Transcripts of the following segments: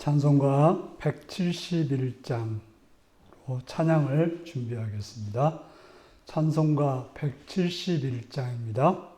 찬송가 171장으로 찬양을 준비하겠습니다. 찬송가 171장입니다.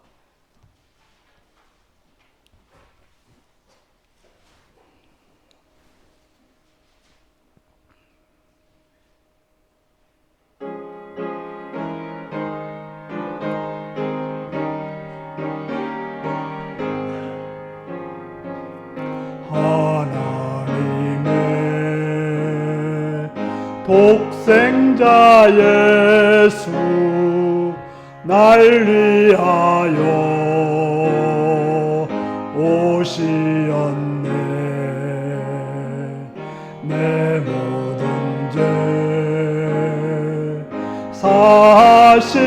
독생자 예수 날 위하여 오시었네. 내 모든 죄 사시려고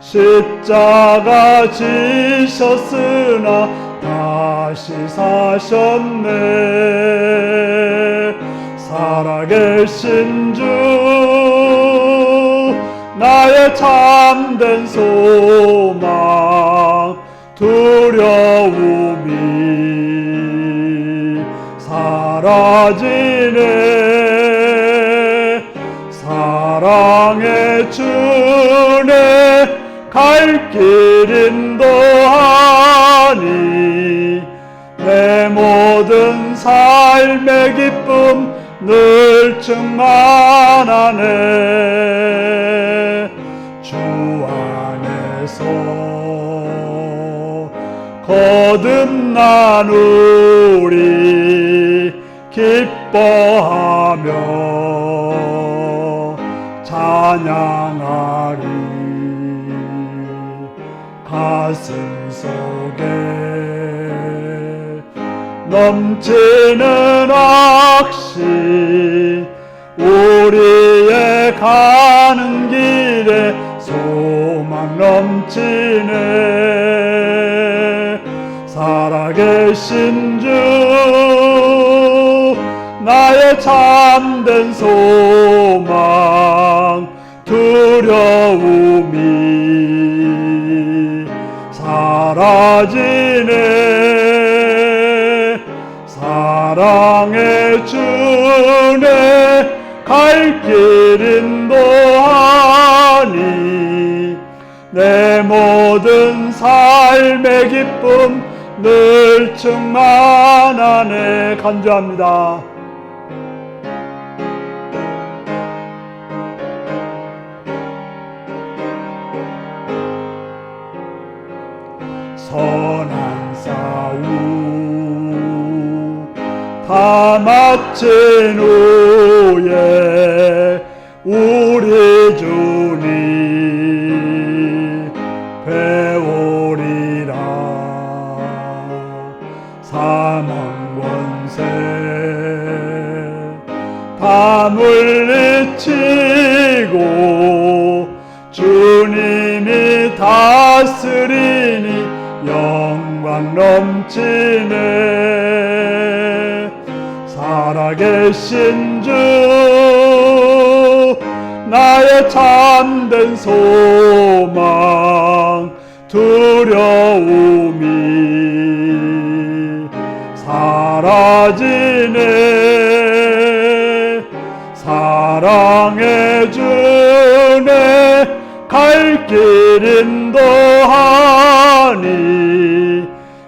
십자가 지셨으나 다시 사셨네. 살아계신 주 나의 참된 소망 두려움이 사라지네. 사랑의 주네 갈 길 인도하니 내 모든 삶의 기쁨 늘 충만하네. 주 안에서 거듭난 우리 기뻐하며 찬양하리. 가슴 속에 넘치는 확신 우리의 가는 길에 소망 넘치네. 살아계신 주 나의 참된 소망 두려움이 사라지네. 사랑의 주네 갈 길 인도하니 내 모든 삶의 기쁨 늘 충만하네. 간주합니다. 선한 싸움 다 마친 후에 우리 주님 배우리라. 사망 권세 다 물리치고 주님이 다스리니 영광 넘치네. 살아계신 주 나의 참된 소망 두려움이 사라지네. 사랑의 주네 갈 길 인도하니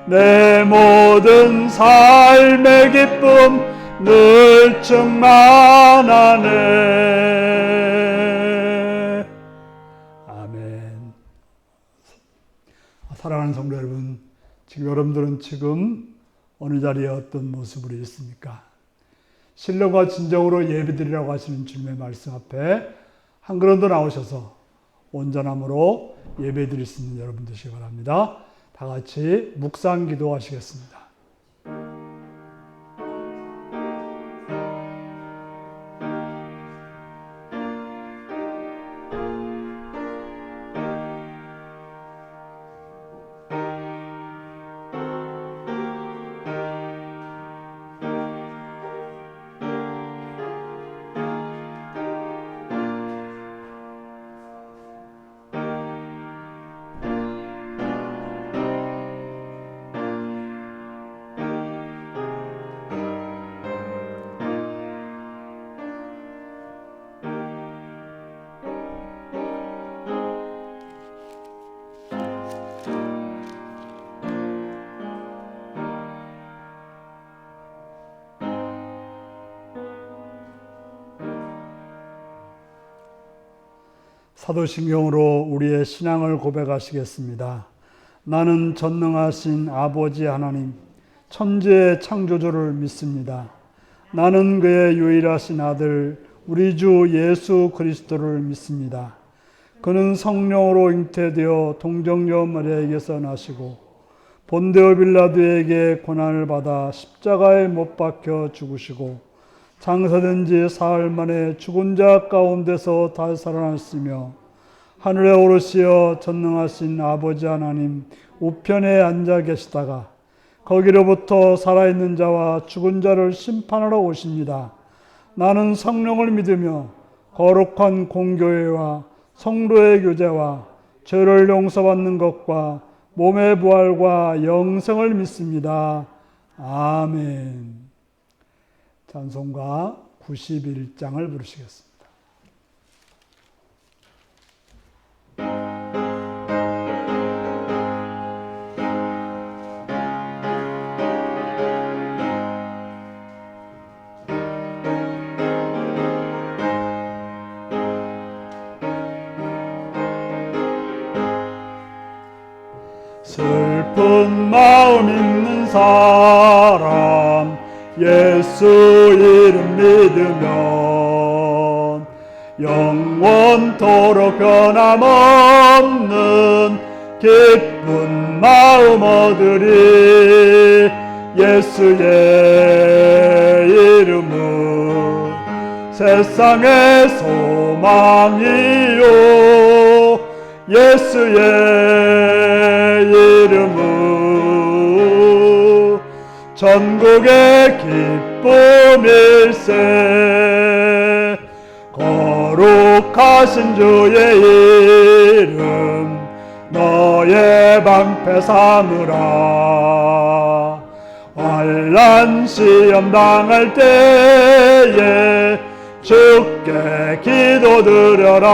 내 모든 삶의 기쁨 늘 충만하네. 아멘. 사랑하는 성도 여러분, 여러분들은 지금 어느 자리에 어떤 모습으로 있습니까? 신령과 진정으로 예배드리라고 하시는 주님의 말씀 앞에 한 걸음 더 나오셔서 온전함으로 예배드릴 수 있는 여러분 되시기 바랍니다. 다 같이 묵상 기도하시겠습니다. 사도신경으로 우리의 신앙을 고백하시겠습니다. 나는 전능하신 아버지 하나님, 천지의 창조주를 믿습니다. 나는 그의 유일하신 아들, 우리 주 예수 그리스도를 믿습니다. 그는 성령으로 잉태되어 동정녀 마리아에게서 나시고 본데오 빌라도에게 고난을 받아 십자가에 못 박혀 죽으시고 장사된 지 사흘 만에 죽은 자 가운데서 다시 살아났으며 하늘에 오르시어 전능하신 아버지 하나님 우편에 앉아 계시다가 거기로부터 살아있는 자와 죽은 자를 심판하러 오십니다. 나는 성령을 믿으며 거룩한 공교회와 성도의 교제와 죄를 용서받는 것과 몸의 부활과 영생을 믿습니다. 아멘. 찬송가 91장을 부르시겠습니다. 슬픈 마음 있는 사람 예수 이름 믿으면 영원토록 변함없는 기쁜 마음 얻으리. 예수의 이름은 세상의 소망이요 예수의 이름은 전국의 기쁨일세. 거룩하신 주의 이름 너의 방패 삼으라. 환난 시험 당할 때에 주께 기도드려라.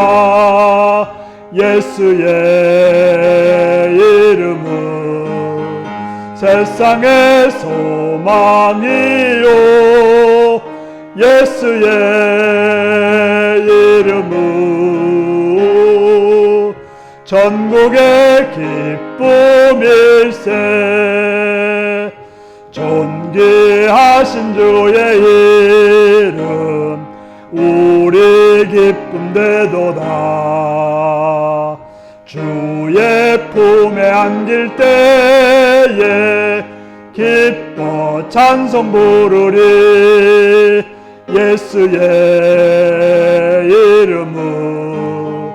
예수의 이름은 세상의 소망이요 예수의 이름은 전국의 기쁨일세. 존귀하신 주의 이름 우리 기쁨 되도다. 주의 품에 안길 때에 기뻐 찬송 부르리. 예수의 이름은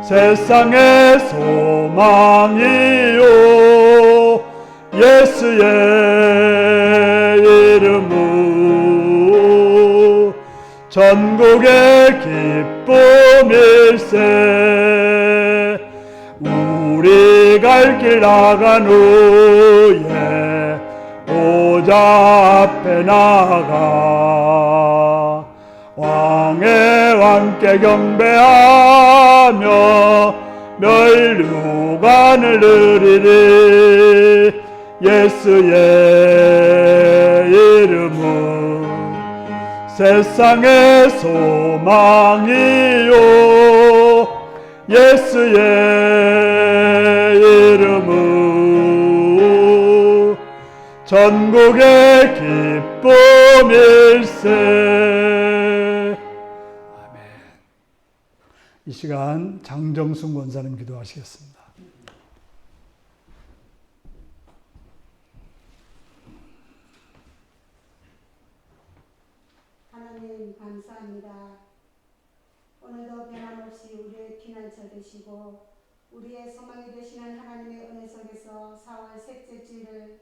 세상의 소망이요 예수의 이름은 전국의 기쁨일세. 우리 갈 길 나간 후에 보좌 앞에 나가 왕의 왕께 경배하며 멸류관을 누리리. 예수의 이름은 세상의 소망이요 예수의 이름은 전국의 기쁨일세. 아멘. 이 시간 장정순 권사님 기도하시겠습니다. 하나님 감사합니다. 오늘도 변함없이 우리의 피난처 되시고 우리의 소망이 되시는 하나님의 은혜 속에서 4월 셋째 주일을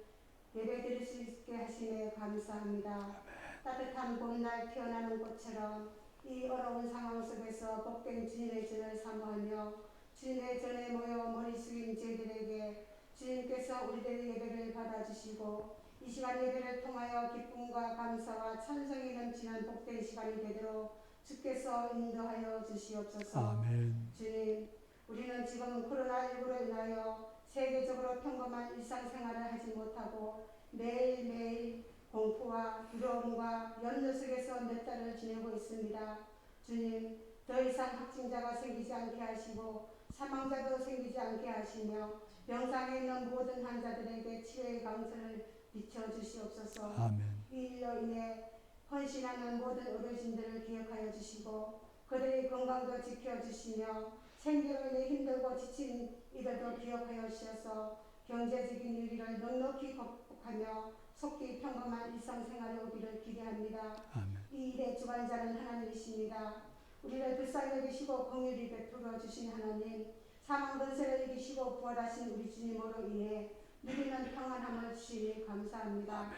예배드릴 수 있게 하시네 감사합니다. 따뜻한 봄날 피어나는 꽃처럼 이 어려운 상황 속에서 복된 주님의 전을 사모하며 주님의 전에 모여 머리 숙인 저희들에게 주님께서 우리들의 예배를 받아주시고 이 시간 예배를 통하여 기쁨과 감사와 찬송이 넘치는 복된 시간이 되도록 주께서 인도하여 주시옵소서. 아멘. 주님, 우리는 지금 코로나19로 인하여 세계적으로 평범한 일상생활을 하지 못하고 매일매일 공포와 두려움과 염려 속에서 몇 달을 지내고 있습니다. 주님, 더 이상 확진자가 생기지 않게 하시고 사망자도 생기지 않게 하시며 병상에 있는 모든 환자들에게 치료의 강선을 비춰주시옵소서. 아멘. 이 일로 인해 헌신하는 모든 의료진들을 기억하여 주시고 그들의 건강도 지켜주시며 생계로 인해 힘들고 지친 이들도 기억하여 주셔서 경제적인 위기를 넉넉히 극복하며 속히 평범한 일상생활에 오기를 기대합니다. 아멘. 이 일의 주관자는 하나님이십니다. 우리를 불쌍히 여기시고 긍휼히 베풀어 주신 하나님, 사망 권세를 이기시고 부활하신 우리 주님으로 인해 누리는 평안함을 주시니 감사합니다.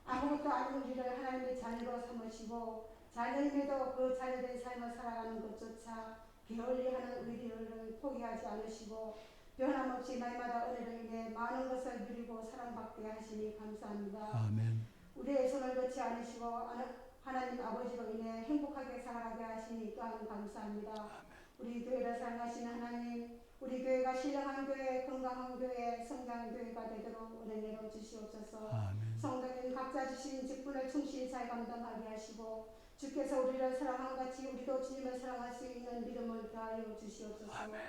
아무것도 아닌 우리를 하나님의 자녀로 삼으시고 자녀임에도 그 자녀된 삶을 살아가는 것조차 게을리하는 우리들을 포기하지 않으시고 변함없이 날마다 은혜를 인해 많은 것을 누리고 사랑받게 하시니 감사합니다. 아멘. 우리의 손을 놓지 않으시고 하나님 아버지로 인해 행복하게 살아가게 하시니 또한 감사합니다. 우리 교회를 사랑하시는 하나님, 우리 교회가 신령한 교회, 건강한 교회, 성장한 교회가 되도록 은혜 내려 주시옵소서. 아멘. 성도님 각자 주신 직분을 충실히 잘 감당하게 하시고 주께서 우리를 사랑한 같이 우리도 주님을 사랑할 수 있는 믿음을 더하여 주시옵소서. 아멘.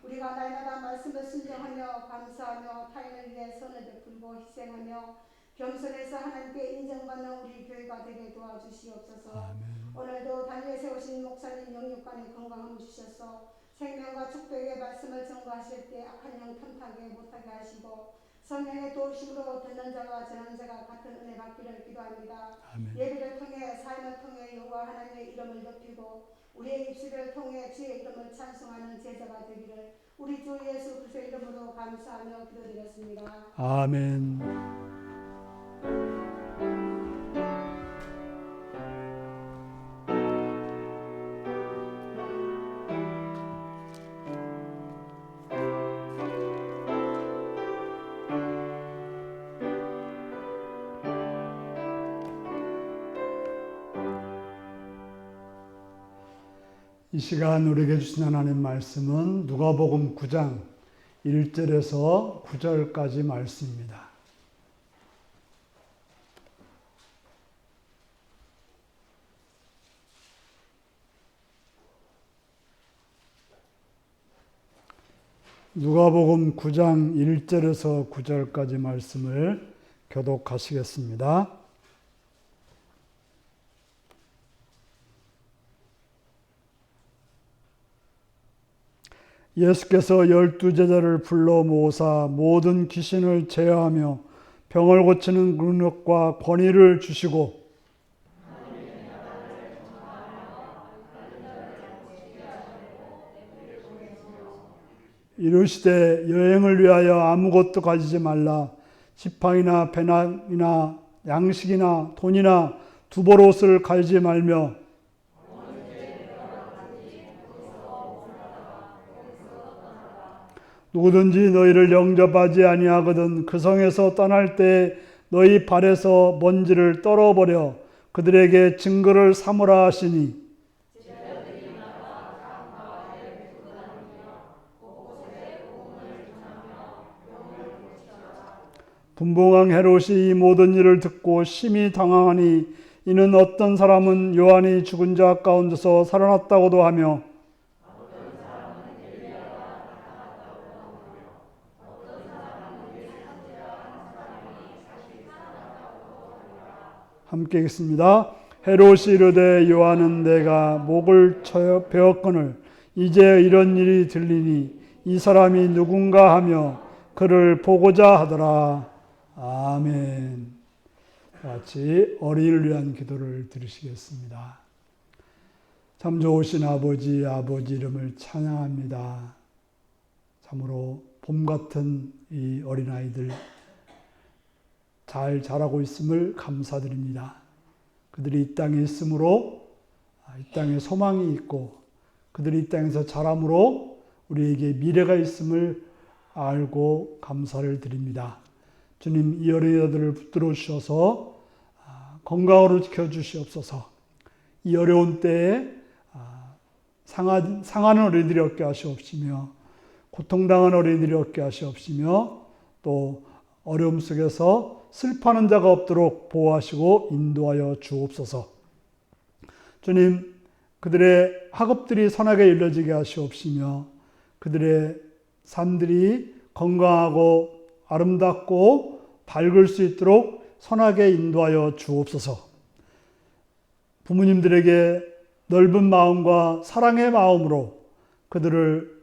우리가 날마다 말씀을 순종하며 감사하며 타인을 위해 선을 베풀고 희생하며 겸손해서 하나님께 인정받는 우리 교회가 되게 도와주시옵소서. 아멘. 오늘도 단위에 세우신 목사님 영육간에 건강함 주셔서 생명과 축복의 말씀을 전가하실 때 악한 영 틈타게 못하게 하시고 성령의 도우심으로 듣는 자와 전하는 자가 같은 은혜 받기를 기도합니다. 아멘. 예배를 통해 삶을 통해 여호와 하나님의 이름을 높이고 우리의 입술을 통해 주의 이름을 찬송하는 제자가 되기를 우리 주 예수 그리스도의 이름으로 감사하며 기도드렸습니다. 아멘. 이 시간 우리에게 주신 하나님 말씀은 누가복음 9장 1절에서 9절까지 말씀입니다. 누가복음 9장 1절에서 9절까지 말씀을 교독하시겠습니다. 예수께서 12제자를 불러 모으사 모든 귀신을 제어하며 병을 고치는 능력과 권위를 주시고 이르시되 여행을 위하여 아무것도 가지지 말라. 지팡이나 배낭이나 양식이나 돈이나 두벌옷을 가지지 말며 누구든지 너희를 영접하지 아니하거든 그 성에서 떠날 때 너희 발에서 먼지를 떨어버려 그들에게 증거를 삼으라 하시니 분봉왕 헤롯이 이 모든 일을 듣고 심히 당황하니 이는 어떤 사람은 요한이 죽은 자 가운데서 살아났다고도 하며 함께 읽습니다. 헤롯이 이르되 요한은 내가 목을 베었거늘 이제 이런 일이 들리니 이 사람이 누군가 하며 그를 보고자 하더라. 아멘. 같이 어린이를 위한 기도를 드리시겠습니다. 참 좋으신 아버지 이름을 찬양합니다. 참으로 봄 같은 이 어린아이들 잘 자라고 있음을 감사드립니다. 그들이 이 땅에 있으므로 이 땅에 소망이 있고 그들이 이 땅에서 자람으로 우리에게 미래가 있음을 알고 감사를 드립니다. 주님, 이 어린이들을 붙들어 주셔서 건강으로 지켜주시옵소서. 이 어려운 때에 상하는 어린이들이 없게 하시옵시며 고통당한 어린이들이 없게 하시옵시며 또 어려움 속에서 슬퍼하는 자가 없도록 보호하시고 인도하여 주옵소서. 주님, 그들의 학업들이 선하게 이루어지게 하시옵시며 그들의 삶들이 건강하고 아름답고 밝을 수 있도록 선하게 인도하여 주옵소서. 부모님들에게 넓은 마음과 사랑의 마음으로 그들을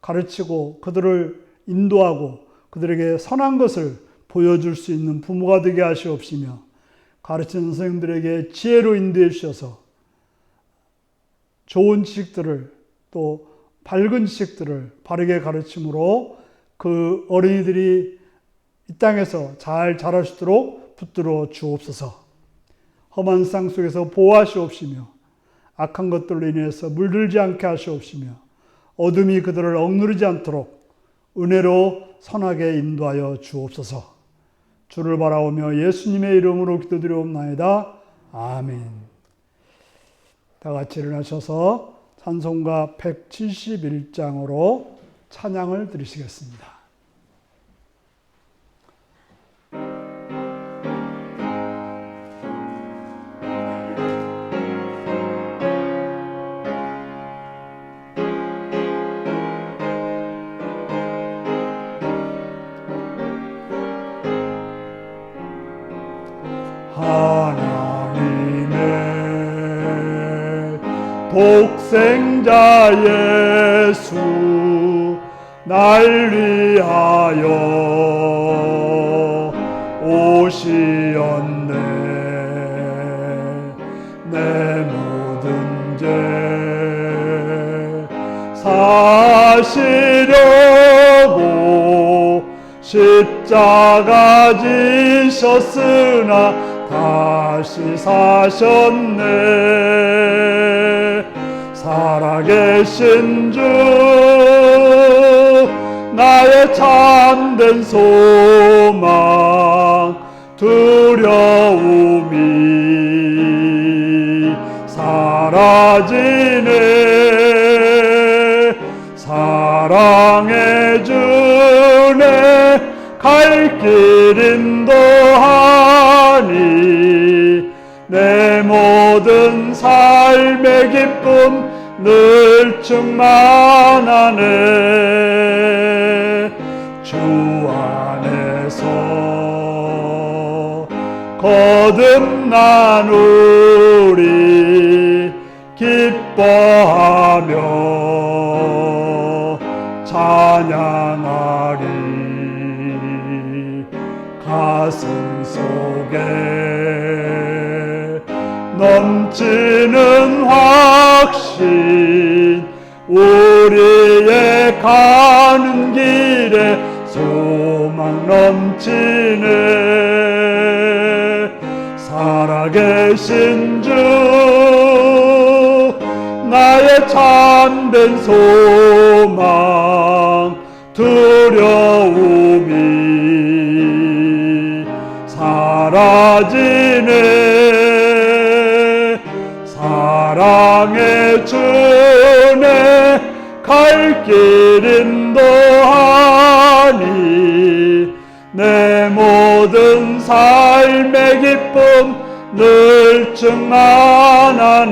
가르치고 그들을 인도하고 그들에게 선한 것을 보여줄 수 있는 부모가 되게 하시옵시며 가르치는 선생님들에게 지혜로 인도해 주셔서 좋은 지식들을 또 밝은 지식들을 바르게 가르침으로 그 어린이들이 이 땅에서 잘 자랄 수 있도록 붙들어 주옵소서. 험한 세상 속에서 보호하시옵시며 악한 것들로 인해서 물들지 않게 하시옵시며 어둠이 그들을 억누르지 않도록 은혜로 선하게 인도하여 주옵소서. 주를 바라오며 예수님의 이름으로 기도드리옵나이다. 아멘. 다 같이 일어나셔서 찬송가 171장으로 찬양을 드리시겠습니다. 하나님의 독생자 예수 날 위하여 오시었네. 내 모든 죄 사시려고 십자가 지셨으나 다시 사셨네. 살아계신 주 나의 참된 소망 두려움이 사라지네. 사랑해 주네 갈 길 인도하니 내 모든 삶의 기쁨 늘 충만하네. 주 안에서 거듭나누리 기뻐하며 찬양하리. 가슴 속에 넘치는 확신 우리의 가는 길에 소망 넘치네. 살아계신 주 나의 참된 소망 두려움이 사라지네. 사랑해 주네 갈 길 인도하니 내 모든 삶의 기쁨 늘 충만하네.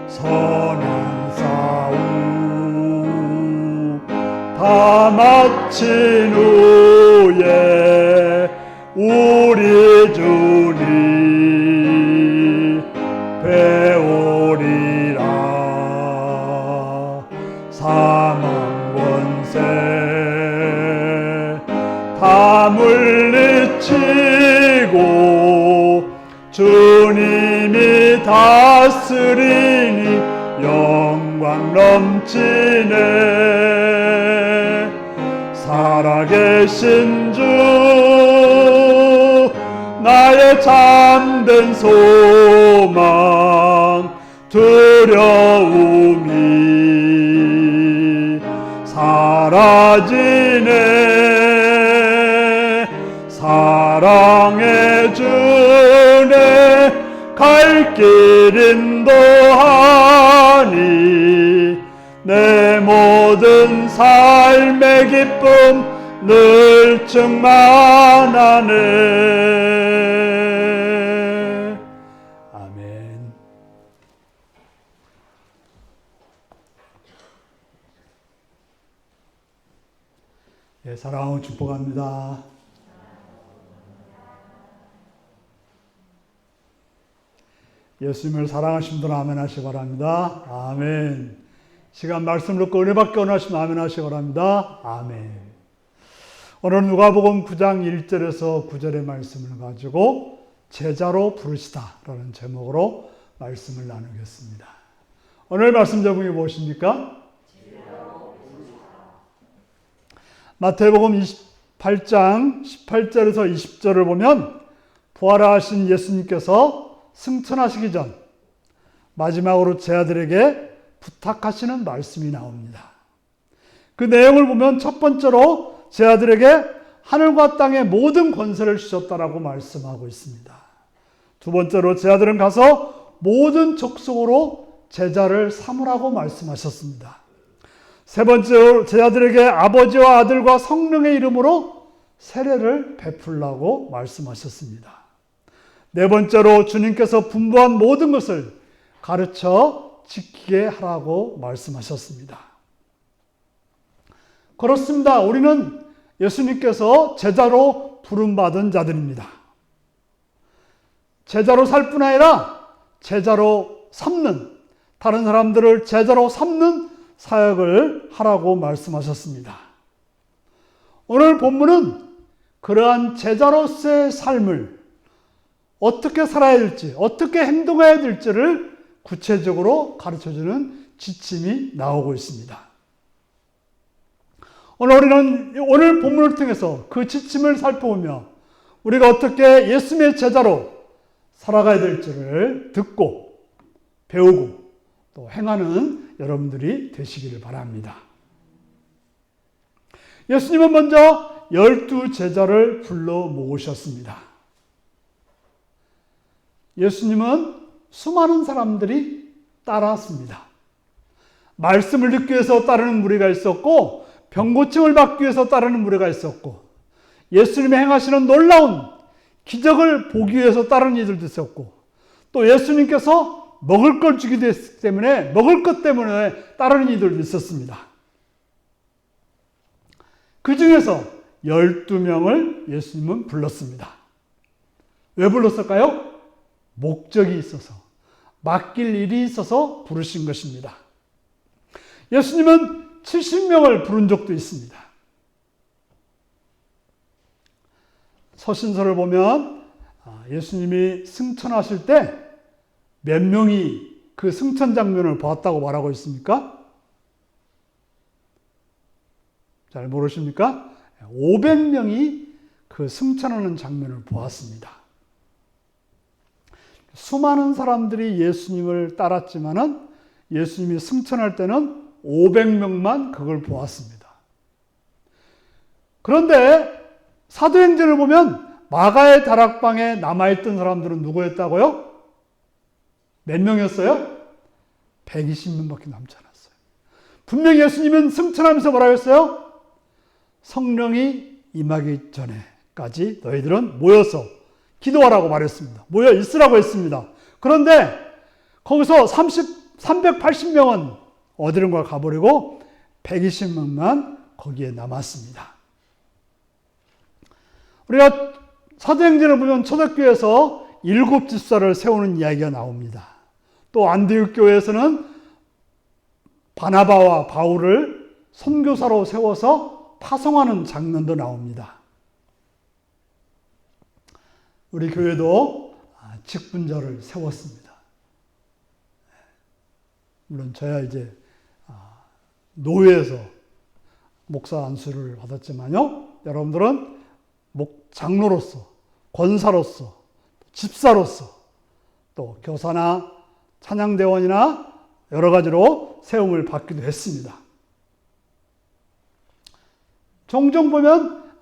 선한 싸움 다 마친 후에 우리 주님 배우리라. 사망 권세 다 물리치고 주님이 다스리니 영광 넘치네. 살아계신 주 나의 참된 소망 두려움이 사라지네. 사랑해 주네 갈 길 인도하니 내 모든 삶의 기쁨 늘 충만하네. 아멘. 예, 사랑하고 축복합니다. 예수님을 사랑하시는 분은 아멘 하시기 바랍니다. 아멘. 시간 말씀 듣고 은혜 받기 원하시면 아멘 하시기 바랍니다. 아멘. 오늘 누가복음 9장 1절에서 9절의 말씀을 가지고 제자로 부르시다라는 제목으로 말씀을 나누겠습니다. 오늘 말씀 제목이 무엇입니까? 마태복음 28장 18절에서 20절을 보면 부활하신 예수님께서 승천하시기 전 마지막으로 제자들에게 부탁하시는 말씀이 나옵니다. 그 내용을 보면 첫 번째로 제자들에게 하늘과 땅의 모든 권세를 주셨다라고 말씀하고 있습니다. 두 번째로 제자들은 가서 모든 족속으로 제자를 삼으라고 말씀하셨습니다. 세 번째로 제자들에게 아버지와 아들과 성령의 이름으로 세례를 베풀라고 말씀하셨습니다. 네 번째로 주님께서 분부한 모든 것을 가르쳐 지키게 하라고 말씀하셨습니다. 그렇습니다. 우리는 예수님께서 제자로 부름받은 자들입니다. 제자로 살 뿐 아니라 제자로 삼는, 다른 사람들을 제자로 삼는 사역을 하라고 말씀하셨습니다. 오늘 본문은 그러한 제자로서의 삶을 어떻게 살아야 될지, 어떻게 행동해야 될지를 구체적으로 가르쳐주는 지침이 나오고 있습니다. 오늘 본문을 통해서 그 지침을 살펴보며 우리가 어떻게 예수님의 제자로 살아가야 될지를 듣고 배우고 또 행하는 여러분들이 되시기를 바랍니다. 예수님은 먼저 12제자를 불러 모으셨습니다. 예수님은 수많은 사람들이 따랐습니다. 말씀을 듣기 위해서 따르는 무리가 있었고 병고침을 받기 위해서 따르는 무리가 있었고 예수님이 행하시는 놀라운 기적을 보기 위해서 따르는 이들도 있었고 또 예수님께서 먹을 걸 주기도 했기 때문에 먹을 것 때문에 따르는 이들도 있었습니다. 그 중에서 12명을 예수님은 불렀습니다. 왜 불렀을까요? 목적이 있어서, 맡길 일이 있어서 부르신 것입니다. 예수님은 70명을 부른 적도 있습니다. 서신서를 보면 예수님이 승천하실 때 몇 명이 그 승천 장면을 보았다고 말하고 있습니까? 잘 모르십니까? 500명이 그 승천하는 장면을 보았습니다. 수많은 사람들이 예수님을 따랐지만은 예수님이 승천할 때는 500명만 그걸 보았습니다. 그런데 사도행전을 보면 마가의 다락방에 남아있던 사람들은 누구였다고요? 몇 명이었어요? 120명밖에 남지 않았어요. 분명히 예수님은 승천하면서 뭐라고 했어요? 성령이 임하기 전에까지 너희들은 모여서 기도하라고 말했습니다. 모여 있으라고 했습니다. 그런데 거기서 380명은 어디론가 가버리고 120명만 거기에 남았습니다. 우리가 사도행전을 보면 초대교회에서 7 집사를 세우는 이야기가 나옵니다. 또 안디옥 교회에서는 바나바와 바울을 선교사로 세워서 파송하는 장면도 나옵니다. 우리 교회도 직분자를 세웠습니다. 물론 저야 이제 노회에서 목사 안수를 받았지만요. 여러분들은 장로로서, 권사로서, 집사로서, 또 교사나 찬양대원이나 여러 가지로 세움을 받기도 했습니다. 종종 보면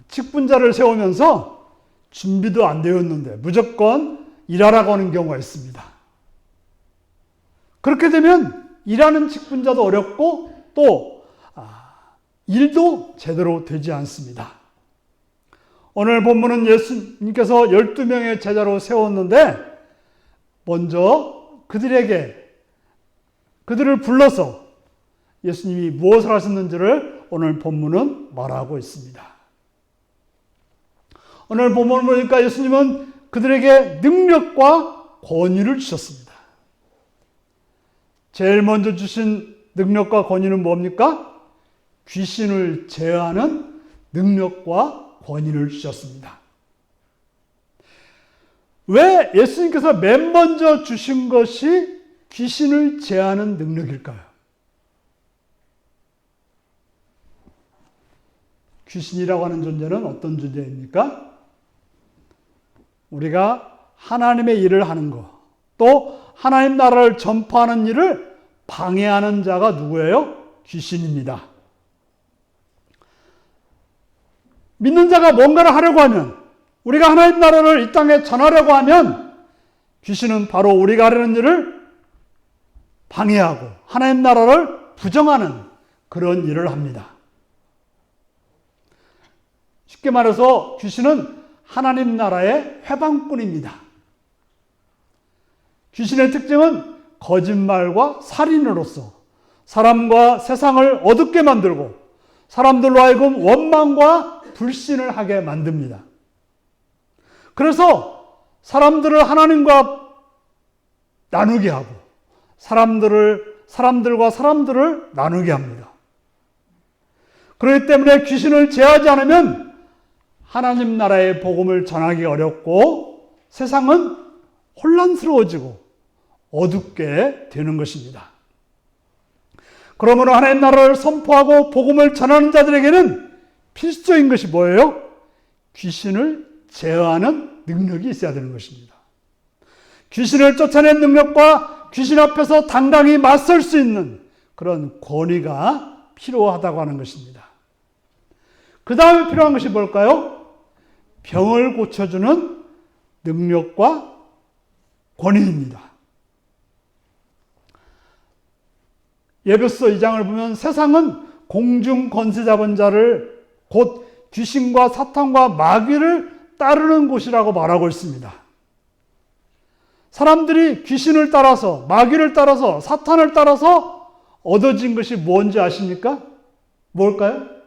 직분자를 세우면서 준비도 안 되었는데 무조건 일하라고 하는 경우가 있습니다. 그렇게 되면 일하는 직분자도 어렵고 또 일도 제대로 되지 않습니다. 오늘 본문은 예수님께서 12명의 제자로 세웠는데 먼저 그들을 불러서 예수님이 무엇을 하셨는지를 오늘 본문은 말하고 있습니다. 오늘 본문을 보니까 예수님은 그들에게 능력과 권위를 주셨습니다. 제일 먼저 주신 능력과 권위는 뭡니까? 귀신을 제어하는 능력과 권위를 주셨습니다. 왜 예수님께서 맨 먼저 주신 것이 귀신을 제어하는 능력일까요? 귀신이라고 하는 존재는 어떤 존재입니까? 우리가 하나님의 일을 하는 것, 또 하나님 나라를 전파하는 일을 방해하는 자가 누구예요? 귀신입니다. 믿는 자가 뭔가를 하려고 하면, 우리가 하나님 나라를 이 땅에 전하려고 하면 귀신은 바로 우리가 하려는 일을 방해하고 하나님 나라를 부정하는 그런 일을 합니다. 쉽게 말해서 귀신은 하나님 나라의 회방꾼입니다. 귀신의 특징은 거짓말과 살인으로서 사람과 세상을 어둡게 만들고 사람들로 하여금 원망과 불신을 하게 만듭니다. 그래서 사람들을 하나님과 나누게 하고 사람들과 사람들을 나누게 합니다. 그렇기 때문에 귀신을 제어하지 않으면 하나님 나라의 복음을 전하기 어렵고 세상은 혼란스러워지고 어둡게 되는 것입니다. 그러므로 하나님 나라를 선포하고 복음을 전하는 자들에게는 필수적인 것이 뭐예요? 귀신을 제어하는 능력이 있어야 되는 것입니다. 귀신을 쫓아낸 능력과 귀신 앞에서 당당히 맞설 수 있는 그런 권위가 필요하다고 하는 것입니다. 그 다음에 필요한 것이 뭘까요? 병을 고쳐주는 능력과 권위입니다. 에베소 2장을 보면 세상은 공중 권세 잡은 자를 곧 귀신과 사탄과 마귀를 따르는 곳이라고 말하고 있습니다. 사람들이 귀신을 따라서 마귀를 따라서 사탄을 따라서 얻어진 것이 뭔지 아십니까? 뭘까요?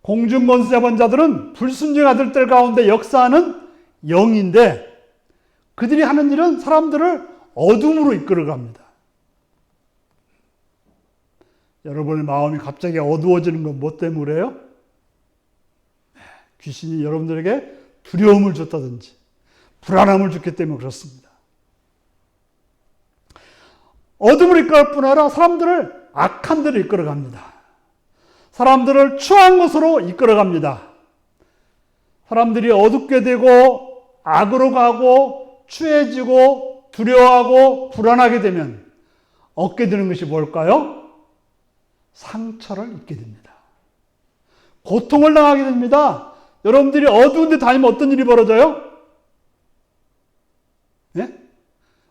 공중 권세 잡은 자들은 불순종 아들들 가운데 역사하는 영인데 그들이 하는 일은 사람들을 어둠으로 이끌어갑니다. 여러분의 마음이 갑자기 어두워지는 건 뭐 때문에 그래요? 귀신이 여러분들에게 두려움을 줬다든지 불안함을 줬기 때문에 그렇습니다. 어둠을 이끌 뿐 아니라 사람들을 악한 데로 이끌어갑니다. 사람들을 추한 것으로 이끌어갑니다. 사람들이 어둡게 되고 악으로 가고 추해지고 두려워하고 불안하게 되면 얻게 되는 것이 뭘까요? 상처를 입게 됩니다. 고통을 당하게 됩니다. 여러분들이 어두운 데 다니면 어떤 일이 벌어져요? 네?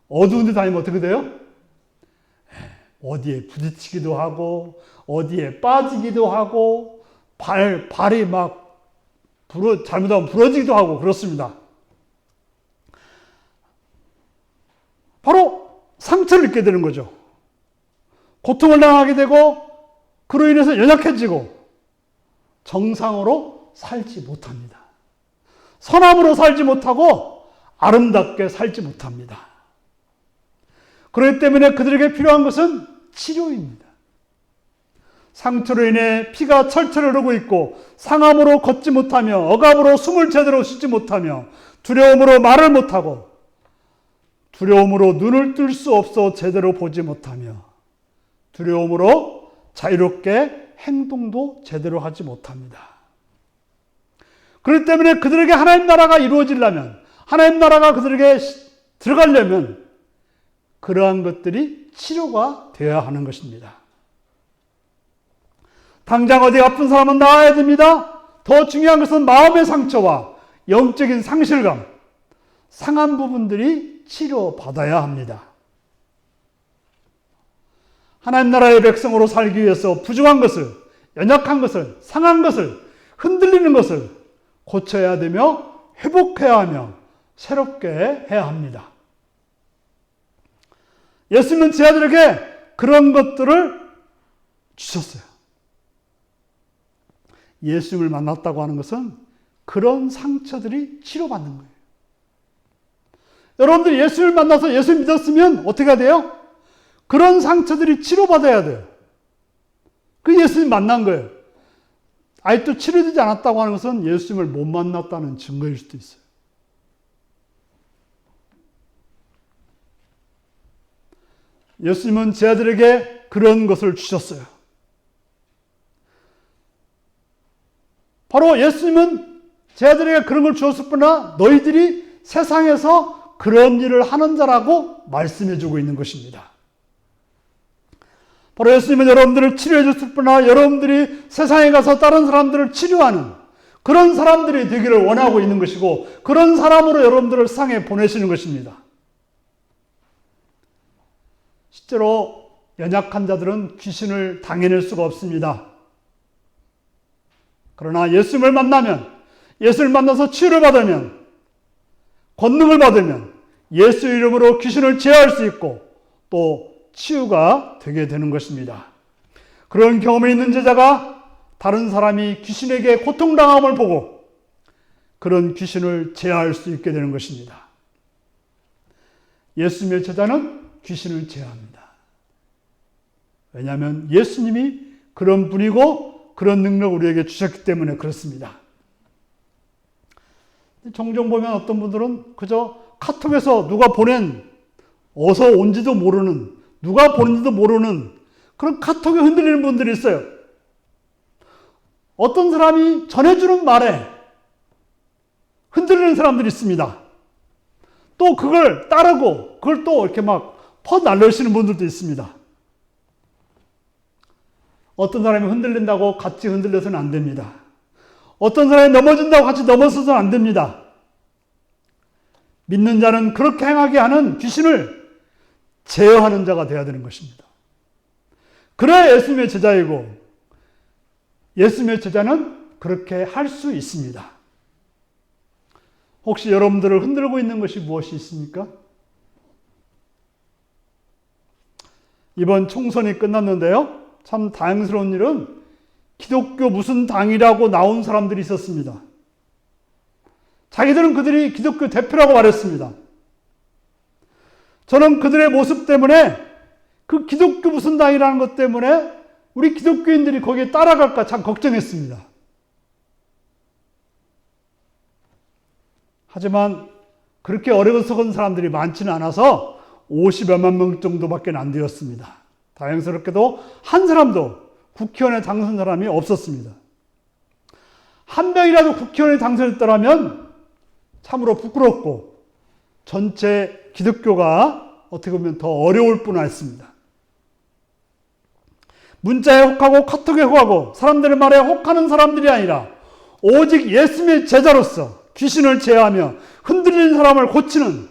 어두운 데 다니면 어떻게 돼요? 어디에 부딪히기도 하고 어디에 빠지기도 하고 발이 막 잘못하면 부러지기도 하고 그렇습니다. 바로 상처를 입게 되는 거죠. 고통을 당하게 되고 그로 인해서 연약해지고 정상으로 살지 못합니다. 선함으로 살지 못하고 아름답게 살지 못합니다. 그렇기 때문에 그들에게 필요한 것은 치료입니다. 상처로 인해 피가 철철 흐르고 있고 상함으로 걷지 못하며 억압으로 숨을 제대로 쉬지 못하며 두려움으로 말을 못하고 두려움으로 눈을 뜰 수 없어 제대로 보지 못하며 두려움으로 자유롭게 행동도 제대로 하지 못합니다. 그렇기 때문에 그들에게 하나님 나라가 이루어지려면 하나님 나라가 그들에게 들어가려면 그러한 것들이 치료가 되어야 하는 것입니다. 당장 어디 아픈 사람은 나아야 됩니다. 더 중요한 것은 마음의 상처와 영적인 상실감, 상한 부분들이 치료받아야 합니다. 하나님 나라의 백성으로 살기 위해서 부족한 것을, 연약한 것을, 상한 것을, 흔들리는 것을 고쳐야 되며 회복해야 하며 새롭게 해야 합니다. 예수님은 제 아들에게 그런 것들을 주셨어요. 예수님을 만났다고 하는 것은 그런 상처들이 치료받는 거예요. 여러분들이 예수를 만나서 예수 믿었으면 어떻게 해야 돼요? 그런 상처들이 치료받아야 돼요. 그 예수님 만난 거예요. 아직도 치료되지 않았다고 하는 것은 예수님을 못 만났다는 증거일 수도 있어요. 예수님은 제 아들에게 그런 것을 주셨어요. 바로 예수님은 제 아들에게 그런 걸 주었을 뿐나 너희들이 세상에서 그런 일을 하는 자라고 말씀해 주고 있는 것입니다. 바로 예수님은 여러분들을 치료해 줬을 뿐나 여러분들이 세상에 가서 다른 사람들을 치료하는 그런 사람들이 되기를 원하고 있는 것이고 그런 사람으로 여러분들을 세상에 보내시는 것입니다. 실제로 연약한 자들은 귀신을 당해낼 수가 없습니다. 그러나 예수님을 만나면, 예수를 만나서 치유를 받으면, 권능을 받으면 예수 이름으로 귀신을 제어할 수 있고 또 치유가 되게 되는 것입니다. 그런 경험이 있는 제자가 다른 사람이 귀신에게 고통당함을 보고 그런 귀신을 제어할 수 있게 되는 것입니다. 예수님의 제자는 귀신을 제어합니다. 왜냐하면 예수님이 그런 분이고 그런 능력을 우리에게 주셨기 때문에 그렇습니다. 종종 보면 어떤 분들은 그저 카톡에서 누가 보낸 어서 온지도 모르는 누가 보낸지도 모르는 그런 카톡에 흔들리는 분들이 있어요. 어떤 사람이 전해주는 말에 흔들리는 사람들이 있습니다. 또 그걸 따르고 그걸 또 이렇게 막 퍼날르시는 분들도 있습니다. 어떤 사람이 흔들린다고 같이 흔들려서는 안 됩니다. 어떤 사람이 넘어진다고 같이 넘어서서는 안 됩니다. 믿는 자는 그렇게 행하게 하는 귀신을 제어하는 자가 되어야 되는 것입니다. 그래야 예수님의 제자이고 예수님의 제자는 그렇게 할 수 있습니다. 혹시 여러분들을 흔들고 있는 것이 무엇이 있습니까? 이번 총선이 끝났는데요. 참 다행스러운 일은 기독교 무슨 당이라고 나온 사람들이 있었습니다. 자기들은 그들이 기독교 대표라고 말했습니다. 저는 그들의 모습 때문에 그 기독교 무슨 당이라는 것 때문에 우리 기독교인들이 거기에 따라갈까 참 걱정했습니다. 하지만 그렇게 어리석은 사람들이 많지는 않아서 50여만 명 정도밖에 안 되었습니다. 다행스럽게도 한 사람도 국회의원에 당선된 사람이 없었습니다. 한 명이라도 국회의원에 당선됐더라면 참으로 부끄럽고 전체 기독교가 어떻게 보면 더 어려울 뻔했습니다. 문자에 혹하고 카톡에 혹하고 사람들의 말에 혹하는 사람들이 아니라 오직 예수님의 제자로서 귀신을 제어하며 흔들리는 사람을 고치는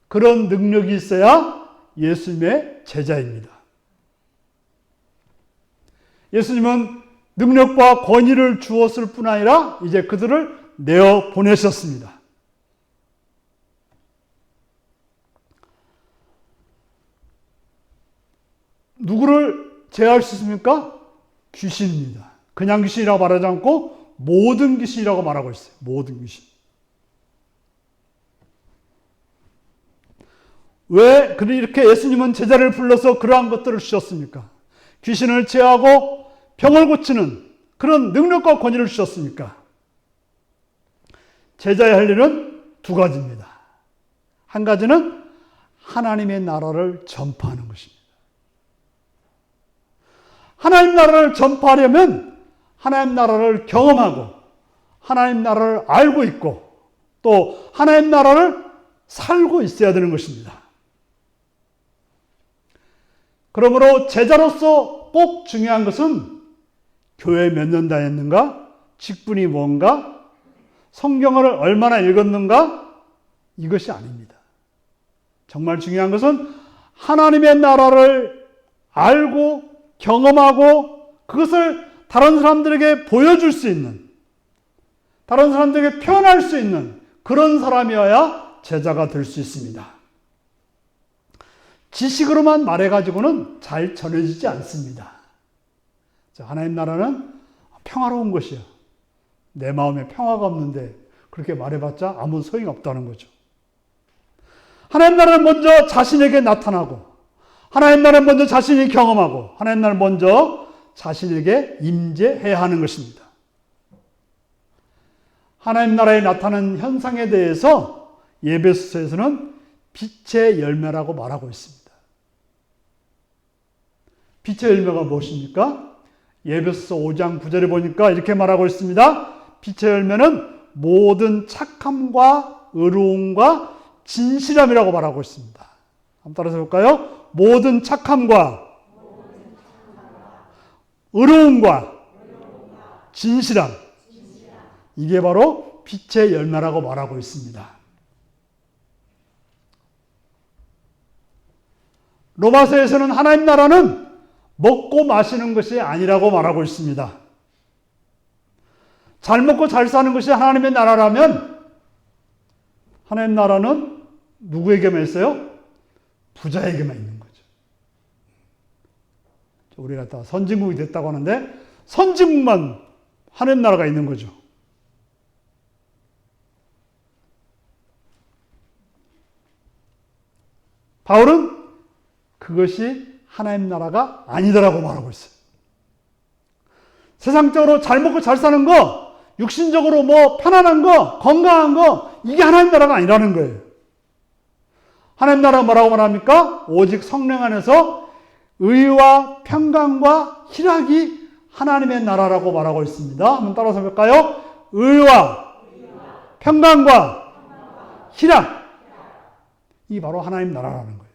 그런 능력이 있어야 예수님의 제자입니다. 예수님은 능력과 권위를 주었을 뿐 아니라 이제 그들을 내어 보내셨습니다. 누구를 제어할 수 있습니까? 귀신입니다. 그냥 귀신이라고 말하지 않고 모든 귀신이라고 말하고 있어요. 모든 귀신. 왜 이렇게 예수님은 제자를 불러서 그러한 것들을 주셨습니까? 귀신을 제어하고 병을 고치는 그런 능력과 권위를 주셨습니까? 제자의 할 일은 두 가지입니다. 한 가지는 하나님의 나라를 전파하는 것입니다. 하나님 나라를 전파하려면 하나님 나라를 경험하고 하나님 나라를 알고 있고 또 하나님 나라를 살고 있어야 되는 것입니다. 그러므로 제자로서 꼭 중요한 것은 교회 몇 년 다녔는가? 직분이 뭔가? 성경을 얼마나 읽었는가? 이것이 아닙니다. 정말 중요한 것은 하나님의 나라를 알고 경험하고 그것을 다른 사람들에게 보여줄 수 있는, 다른 사람들에게 표현할 수 있는 그런 사람이어야 제자가 될 수 있습니다. 지식으로만 말해가지고는 잘 전해지지 않습니다. 하나님 나라는 평화로운 것이요. 내 마음에 평화가 없는데 그렇게 말해봤자 아무 소용이 없다는 거죠. 하나님 나라는 먼저 자신에게 나타나고, 하나님 나라는 먼저 자신이 경험하고, 하나님 나라는 먼저 자신에게 임재해야 하는 것입니다. 하나님 나라에 나타나는 현상에 대해서 에베소서에서는 빛의 열매라고 말하고 있습니다. 빛의 열매가 무엇입니까? 에베소서 5장 9절에 보니까 이렇게 말하고 있습니다. 빛의 열매는 모든 착함과 의로움과 진실함이라고 말하고 있습니다. 한번 따라서 볼까요? 모든 착함과 의로움과 진실함. 이게 바로 빛의 열매라고 말하고 있습니다. 로마서에서는 하나님 나라는 먹고 마시는 것이 아니라고 말하고 있습니다. 잘 먹고 잘 사는 것이 하나님의 나라라면 하나님 나라는 누구에게만 있어요? 부자에게만 있는 거죠. 우리가 다 선진국이 됐다고 하는데 선진국만 하나님 나라가 있는 거죠. 바울은 그것이 하나님 나라가 아니다라고 말하고 있어요. 세상적으로 잘 먹고 잘 사는 거, 육신적으로 뭐 편안한 거, 건강한 거, 이게 하나님 나라가 아니라는 거예요. 하나님 나라가 뭐라고 말합니까? 오직 성령 안에서 의와 평강과 희락이 하나님의 나라라고 말하고 있습니다. 한번 따라서 볼까요? 의와 평강과 희락. 이 바로 하나님 나라라는 거예요.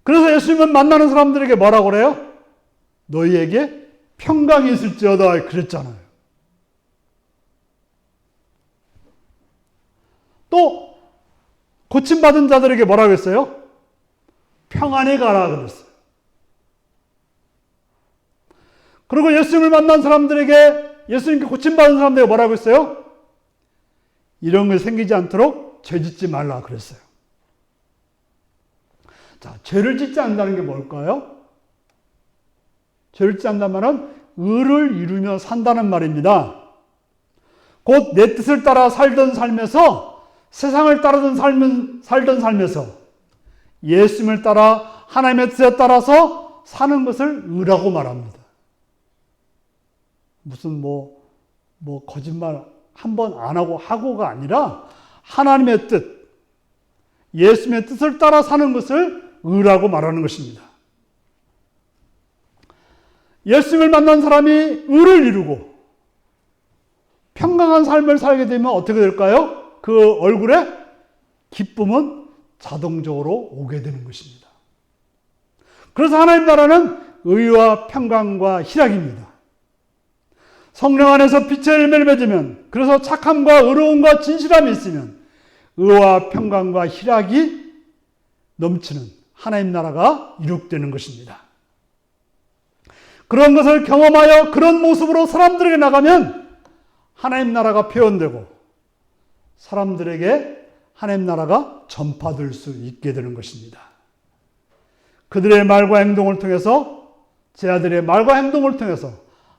그래서 예수님은 만나는 사람들에게 뭐라고 그래요? 너희에게 평강이 있을지어다 그랬잖아요. 또 고침받은 자들에게 뭐라고 했어요? 평안히 가라 그랬어요. 그리고 예수님을 만난 사람들에게, 예수님께 고침받은 사람들에게 뭐라고 했어요? 이런 게 생기지 않도록 죄 짓지 말라 그랬어요. 자, 죄를 짓지 않는다는 게 뭘까요? 죄를 짓지 않는다면 의를 이루며 산다는 말입니다. 곧 내 뜻을 따라 살던 삶에서, 세상을 따르던 살던 삶에서 예수님을 따라 하나님의 뜻에 따라서 사는 것을 의라고 말합니다. 무슨 거짓말 한 번 안 하고가 아니라 하나님의 뜻, 예수님의 뜻을 따라 사는 것을 의라고 말하는 것입니다. 예수님을 만난 사람이 의를 이루고 평강한 삶을 살게 되면 어떻게 될까요? 그 얼굴에 기쁨은 자동적으로 오게 되는 것입니다. 그래서 하나님 나라는 의와 평강과 희락입니다. 성령 안에서 빛의 열매를 맺으면, 그래서 착함과 의로움과 진실함이 있으면 의와 평강과 희락이 넘치는 하나님 나라가 이룩되는 것입니다. 그런 것을 경험하여 그런 모습으로 사람들에게 나가면 하나님 나라가 표현되고 사람들에게 하나님 나라가 전파될 수 있게 되는 것입니다. 그들의 말과 행동을 통해서, 제 아들의 말과 행동을 통해서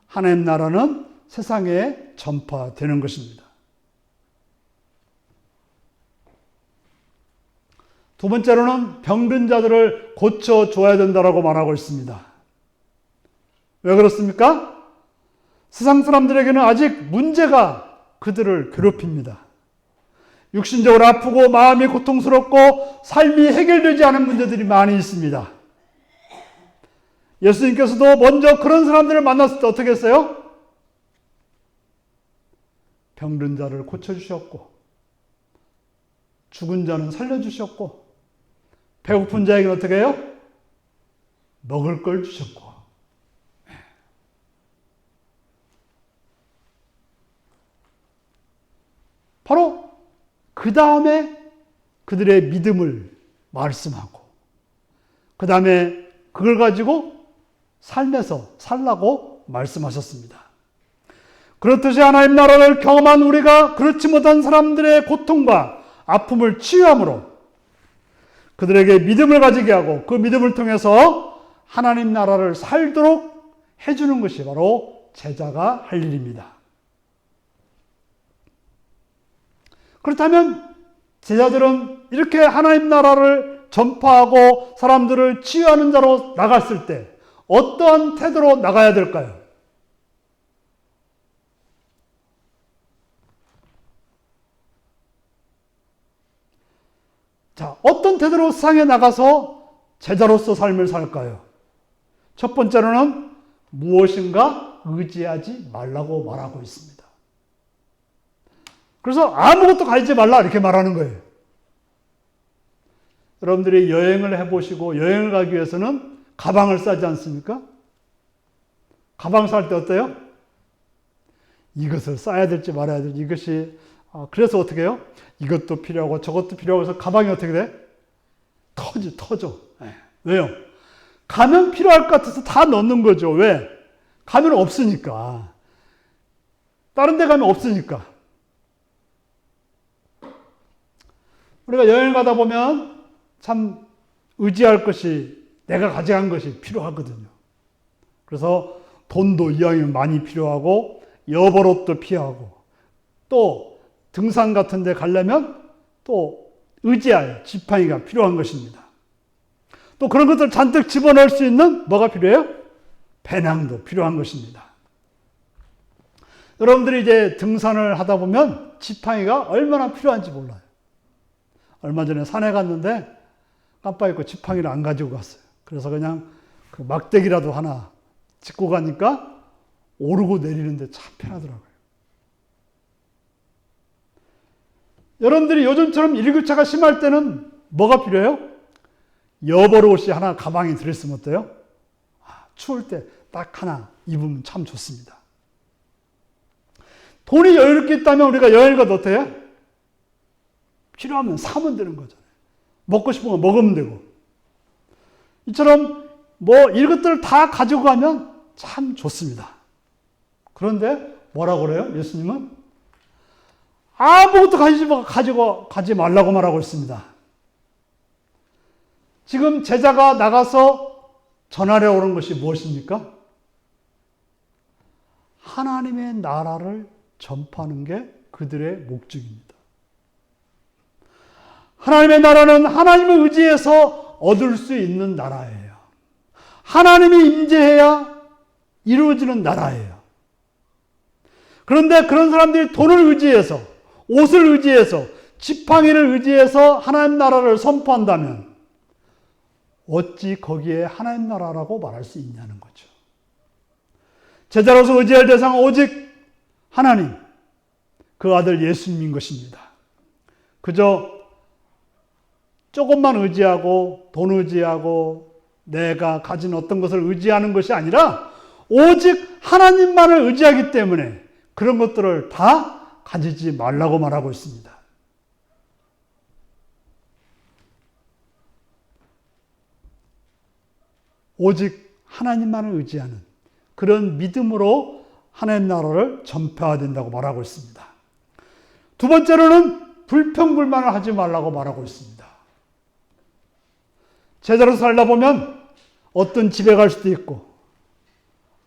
하나님 나라는 세상에 전파되는 것입니다. 두 번째로는 병든 자들을 고쳐줘야 된다고 말하고 있습니다. 왜 그렇습니까? 세상 사람들에게는 아직 문제가 그들을 괴롭힙니다. 육신적으로 아프고 마음이 고통스럽고 삶이 해결되지 않은 문제들이 많이 있습니다. 예수님께서도 먼저 그런 사람들을 만났을 때 어떻게 했어요? 병든 자를 고쳐주셨고, 죽은 자는 살려주셨고, 배고픈 자에게는 어떻게 해요? 먹을 걸 주셨고. 바로 그 다음에 그들의 믿음을 말씀하고 그 다음에 그걸 가지고 삶에서 살라고 말씀하셨습니다. 그렇듯이 하나님 나라를 경험한 우리가 그렇지 못한 사람들의 고통과 아픔을 치유함으로 그들에게 믿음을 가지게 하고 그 믿음을 통해서 하나님 나라를 살도록 해주는 것이 바로 제자가 할 일입니다. 그렇다면 제자들은 이렇게 하나님 나라를 전파하고 사람들을 치유하는 자로 나갔을 때 어떠한 태도로 나가야 될까요? 자, 어떤 태도로 세상에 나가서 제자로서 삶을 살까요? 첫 번째로는 무엇인가 의지하지 말라고 말하고 있습니다. 그래서 아무것도 가지지 말라 이렇게 말하는 거예요. 여러분들이 여행을 해보시고 여행을 가기 위해서는 가방을 싸지 않습니까? 가방 쌀 때 어때요? 이것을 싸야 될지 말아야 될지 이것이 그래서 어떻게 해요? 이것도 필요하고 저것도 필요하고 해서 가방이 어떻게 돼? 터져. 네. 왜요? 가면 필요할 것 같아서 다 넣는 거죠. 왜? 가면 없으니까. 다른 데 가면 없으니까. 우리가 여행 가다 보면 참 의지할 것이 내가 가져간 것이 필요하거든요. 그래서 돈도 이왕이면 많이 필요하고 여벌옷도 필요하고 또 등산 같은 데 가려면 또 의지할 지팡이가 필요한 것입니다. 또 그런 것들 잔뜩 집어넣을 수 있는 뭐가 필요해요? 배낭도 필요한 것입니다. 여러분들이 이제 등산을 하다 보면 지팡이가 얼마나 필요한지 몰라요. 얼마 전에 산에 갔는데 깜빡 잊고 지팡이를 안 가지고 갔어요. 그래서 그냥 그 막대기라도 하나 짚고 가니까 오르고 내리는데 참 편하더라고요. 여러분들이 요즘처럼 일교차가 심할 때는 뭐가 필요해요? 여벌옷이 하나 가방에 들어있으면 어때요? 추울 때 딱 하나 입으면 참 좋습니다. 돈이 여유롭게 있다면 우리가 여행을 가도 어때요? 필요하면 사면 되는 거잖아요. 먹고 싶은 거 먹으면 되고. 이처럼 이것들을 다 가지고 가면 참 좋습니다. 그런데 뭐라고 그래요? 예수님은 아무것도 가지고 가지 말라고 말하고 있습니다. 지금 제자가 나가서 전하려 오는 것이 무엇입니까? 하나님의 나라를 전파하는 게 그들의 목적입니다. 하나님의 나라는 하나님을 의지해서 얻을 수 있는 나라예요. 하나님이 임재해야 이루어지는 나라예요. 그런데 그런 사람들이 돈을 의지해서, 옷을 의지해서, 지팡이를 의지해서 하나님 나라를 선포한다면 어찌 거기에 하나님 나라라고 말할 수 있냐는 거죠. 제자로서 의지할 대상은 오직 하나님, 그 아들 예수님인 것입니다. 그저 조금만 의지하고 돈 의지하고 내가 가진 어떤 것을 의지하는 것이 아니라 오직 하나님만을 의지하기 때문에 그런 것들을 다 가지지 말라고 말하고 있습니다. 오직 하나님만을 의지하는 그런 믿음으로 하나님 나라를 전파해야 된다고 말하고 있습니다. 두 번째로는 불평불만을 하지 말라고 말하고 있습니다. 제자로 살다 보면 어떤 집에 갈 수도 있고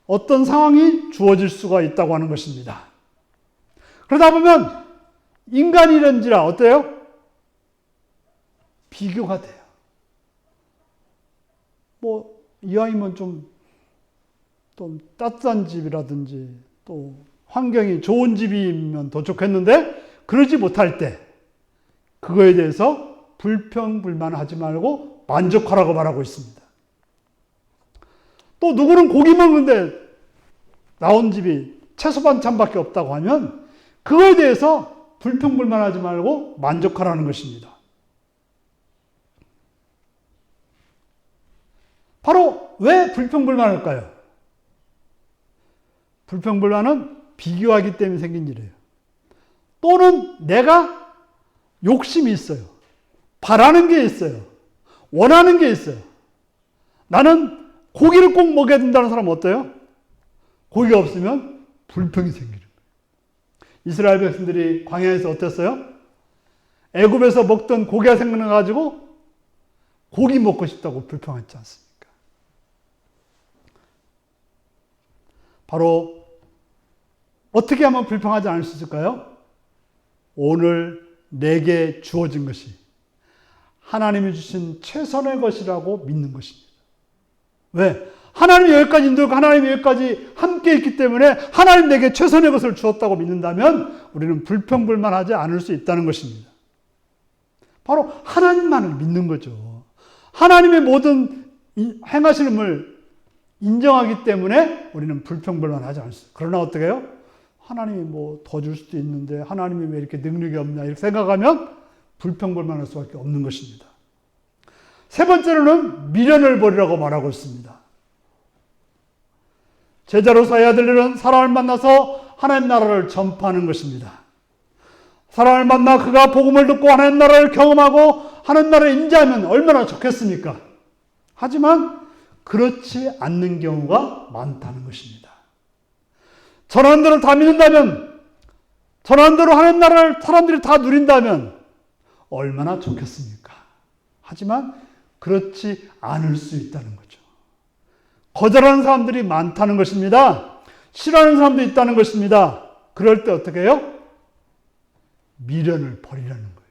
어떤 상황이 주어질 수가 있다고 하는 것입니다. 그러다 보면 인간이란지라 어때요? 비교가 돼요. 이왕이면 좀 따뜻한 집이라든지 또 환경이 좋은 집이면 더 좋겠는데 그러지 못할 때 그거에 대해서 불평불만하지 말고 만족하라고 말하고 있습니다. 또 누구는 고기 먹는데 나온 집이 채소 반찬밖에 없다고 하면 그거에 대해서 불평불만하지 말고 만족하라는 것입니다. 바로 왜 불평불만할까요? 불평불만은 비교하기 때문에 생긴 일이에요. 또는 내가 욕심이 있어요. 바라는 게 있어요. 원하는 게 있어요. 나는 고기를 꼭 먹여야 된다는 사람은 어때요? 고기가 없으면 불평이 생기는 거예요. 이스라엘 백성들이 광야에서 어땠어요? 애굽에서 먹던 고기가 생각나가지고 고기 먹고 싶다고 불평했지 않습니까? 바로 어떻게 하면 불평하지 않을 수 있을까요? 오늘 내게 주어진 것이 하나님이 주신 최선의 것이라고 믿는 것입니다. 왜? 하나님이 여기까지 인도했고 하나님이 여기까지 함께 있기 때문에 하나님 내게 최선의 것을 주었다고 믿는다면 우리는 불평불만하지 않을 수 있다는 것입니다. 바로 하나님만을 믿는 거죠. 하나님의 모든 행하시는 인정하기 때문에 우리는 불평불만하지 않을 수 있어요. 그러나 어떻게 해요? 하나님이 뭐 더 줄 수도 있는데 하나님이 왜 이렇게 능력이 없냐 이렇게 생각하면 불평불만할 수밖에 없는 것입니다. 세 번째로는 미련을 버리라고 말하고 있습니다. 제자로서 해야 될 일은 사람을 만나서 하나님 나라를 전파하는 것입니다. 사람을 만나 그가 복음을 듣고 하나님 나라를 경험하고 하나님 나라를 인지하면 얼마나 좋겠습니까? 하지만 그렇지 않는 경우가 많다는 것입니다. 전하는 대로 다 믿는다면, 전하는 대로 하나님 나라를 사람들이 다 누린다면 얼마나 좋겠습니까? 하지만 그렇지 않을 수 있다는 거죠. 거절하는 사람들이 많다는 것입니다. 싫어하는 사람도 있다는 것입니다. 그럴 때 어떻게 해요? 미련을 버리라는 거예요.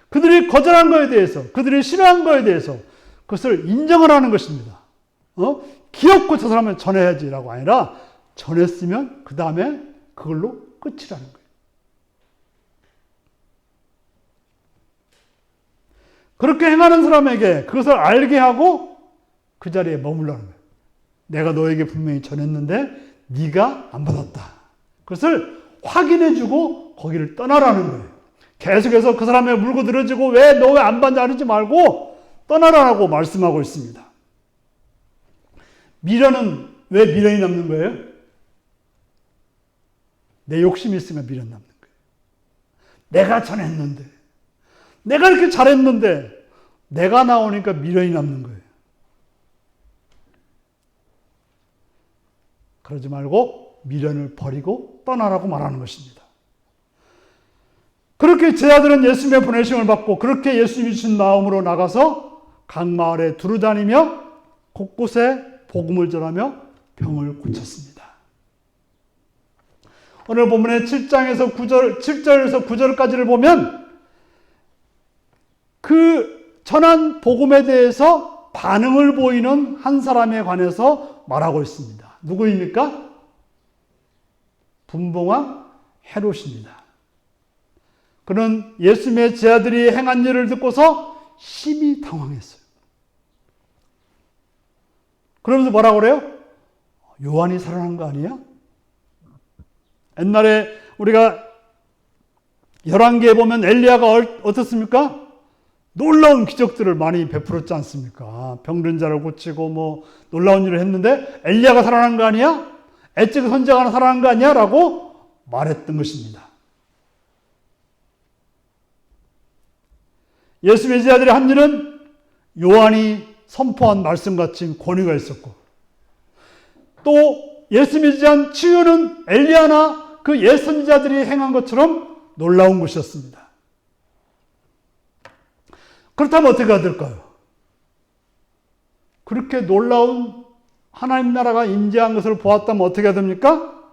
그들이 거절한 거에 대해서, 그들이 싫어한 거에 대해서 그것을 인정을 하는 것입니다. 기억고 저 사람은 전해야지라고 아니라 전했으면 그 다음에 그걸로 끝이라는 거예요. 그렇게 행하는 사람에게 그것을 알게 하고 그 자리에 머물라는 거예요. 내가 너에게 분명히 전했는데 네가 안 받았다. 그것을 확인해주고 거기를 떠나라는 거예요. 계속해서 그 사람에 물고 늘어지고 왜 너 왜 안 받냐 하지 말고 떠나라고 말씀하고 있습니다. 미련은 왜 미련이 남는 거예요? 내 욕심이 있으면 미련 남는 거예요. 내가 전했는데, 내가 이렇게 잘했는데, 내가 나오니까 미련이 남는 거예요. 그러지 말고 미련을 버리고 떠나라고 말하는 것입니다. 그렇게 제자들은 예수님의 보내심을 받고 그렇게 예수님이 주신 마음으로 나가서 각 마을에 두루다니며 곳곳에 복음을 전하며 병을 고쳤습니다. 오늘 본문의 7절에서 9절까지를 보면 그 전한 복음에 대해서 반응을 보이는 한 사람에 관해서 말하고 있습니다. 누구입니까? 분봉왕 헤롯입니다. 그는 예수님의 제자들이 행한 일을 듣고서 심히 당황했어요. 그러면서 뭐라고 그래요? 요한이 살아난 거 아니야? 옛날에 우리가 열왕기에 보면 엘리야가 어떻습니까? 놀라운 기적들을 많이 베풀었지 않습니까? 병든 자를 고치고 뭐 놀라운 일을 했는데 엘리야가 살아난 거 아니야? 엣지그 선지자가 하나 살아난 거 아니야? 라고 말했던 것입니다. 예수님의 제자들이 한 일은 요한이 선포한 말씀같이 권위가 있었고 또 예수님이 지한 치유는 엘리야나 그 옛 선지자들이 행한 것처럼 놀라운 것이었습니다. 그렇다면 어떻게 해야 될까요? 그렇게 놀라운 하나님 나라가 임재한 것을 보았다면 어떻게 해야 됩니까?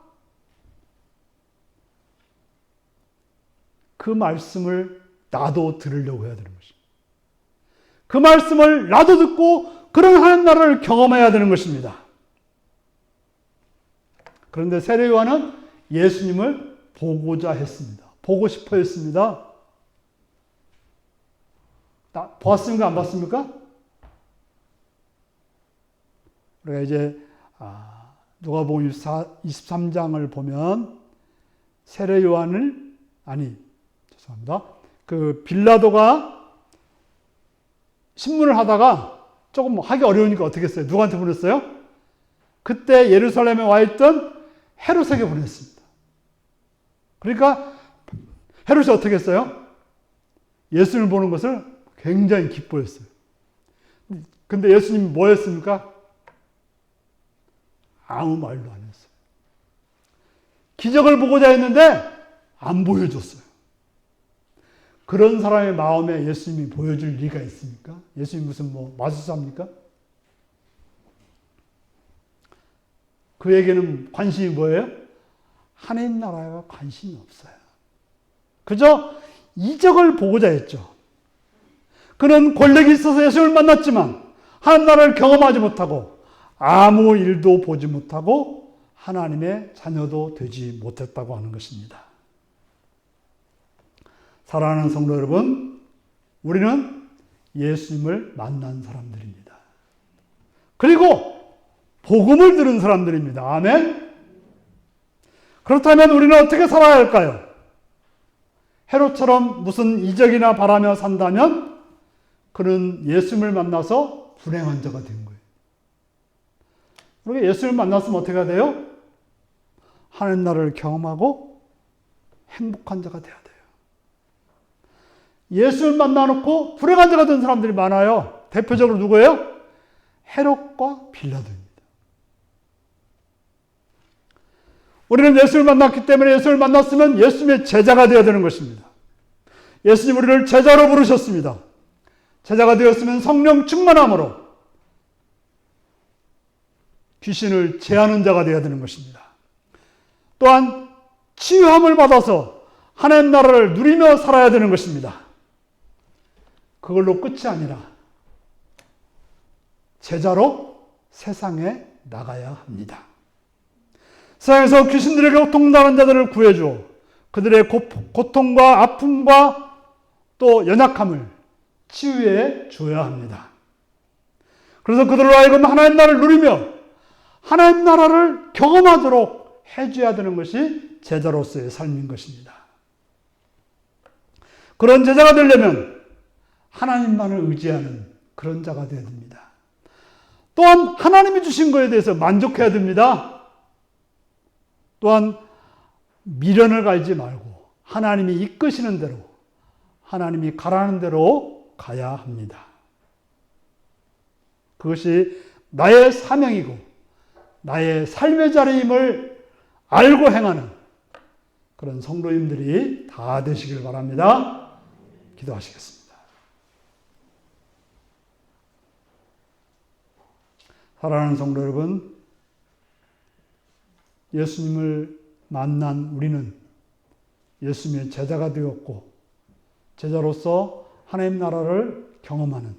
그 말씀을 나도 들으려고 해야 되는 것입니다. 그 말씀을 나도 듣고 그런 하나님 나라를 경험해야 되는 것입니다. 그런데 세례 요한은 예수님을 보고자 했습니다. 보고 싶어 했습니다. 보았습니까? 안 봤습니까? 우리가 이제 누가복음 23장을 보면 세례 요한을 그 빌라도가 신문을 하다가 조금 하기 어려우니까 어떻게 했어요? 누구한테 보냈어요? 그때 예루살렘에 와 있던 헤롯에게 보냈습니다. 그러니까 헤롯이 어떻게 했어요? 예수님을 보는 것을 굉장히 기뻐했어요. 근데 예수님이 뭐 했습니까? 아무 말도 안 했어요. 기적을 보고자 했는데 안 보여줬어요. 그런 사람의 마음에 예수님이 보여줄 리가 있습니까? 예수님 무슨 마술사입니까? 그에게는 관심이 뭐예요? 하나님 나라에 관심이 없어요. 그저 이적을 보고자 했죠. 그는 권력이 있어서 예수를 만났지만 하나님 나라를 경험하지 못하고 아무 일도 보지 못하고 하나님의 자녀도 되지 못했다고 하는 것입니다. 사랑하는 성도 여러분, 우리는 예수님을 만난 사람들입니다. 그리고 복음을 들은 사람들입니다. 아멘. 그렇다면 우리는 어떻게 살아야 할까요? 헤롯처럼 무슨 이적이나 바라며 산다면 그는 예수님을 만나서 불행한 자가 된 거예요. 그러니까 예수님을 만났으면 어떻게 해야 돼요? 하나님 나라를 경험하고 행복한 자가 돼야 돼요. 예수를 만나놓고 불행한 자가 된 사람들이 많아요. 대표적으로 누구예요? 헤롯과 빌라도입니다. 우리는 예수를 만났기 때문에 예수를 만났으면 예수님의 제자가 되어야 되는 것입니다. 예수님 우리를 제자로 부르셨습니다. 제자가 되었으면 성령 충만함으로 귀신을 제하는 자가 되어야 되는 것입니다. 또한 치유함을 받아서 하나님 나라를 누리며 살아야 되는 것입니다. 그걸로 끝이 아니라 제자로 세상에 나가야 합니다. 세상에서 귀신들에게 고통당하는 자들을 구해주어 그들의 고통과 아픔과 또 연약함을 치유해 줘야 합니다. 그래서 그들로 하여금 하나님 나라를 누리며 하나님 나라를 경험하도록 해줘야 되는 것이 제자로서의 삶인 것입니다. 그런 제자가 되려면 하나님만을 의지하는 그런 자가 되어야 됩니다. 또한 하나님이 주신 것에 대해서 만족해야 됩니다. 또한 미련을 가지지 말고 하나님이 이끄시는 대로 하나님이 가라는 대로 가야 합니다. 그것이 나의 사명이고 나의 삶의 자리임을 알고 행하는 그런 성도님들이 다 되시길 바랍니다. 기도하시겠습니다. 사랑하는 성도 여러분, 예수님을 만난 우리는 예수님의 제자가 되었고 제자로서 하나님 나라를 경험하는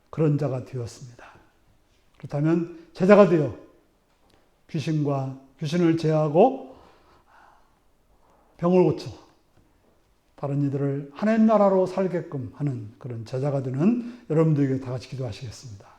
그런 자가 되었습니다. 그렇다면 제자가 되어 귀신을 제하고 병을 고쳐 다른 이들을 하나님 나라로 살게끔 하는 그런 제자가 되는 여러분들에게 다 같이 기도하시겠습니다.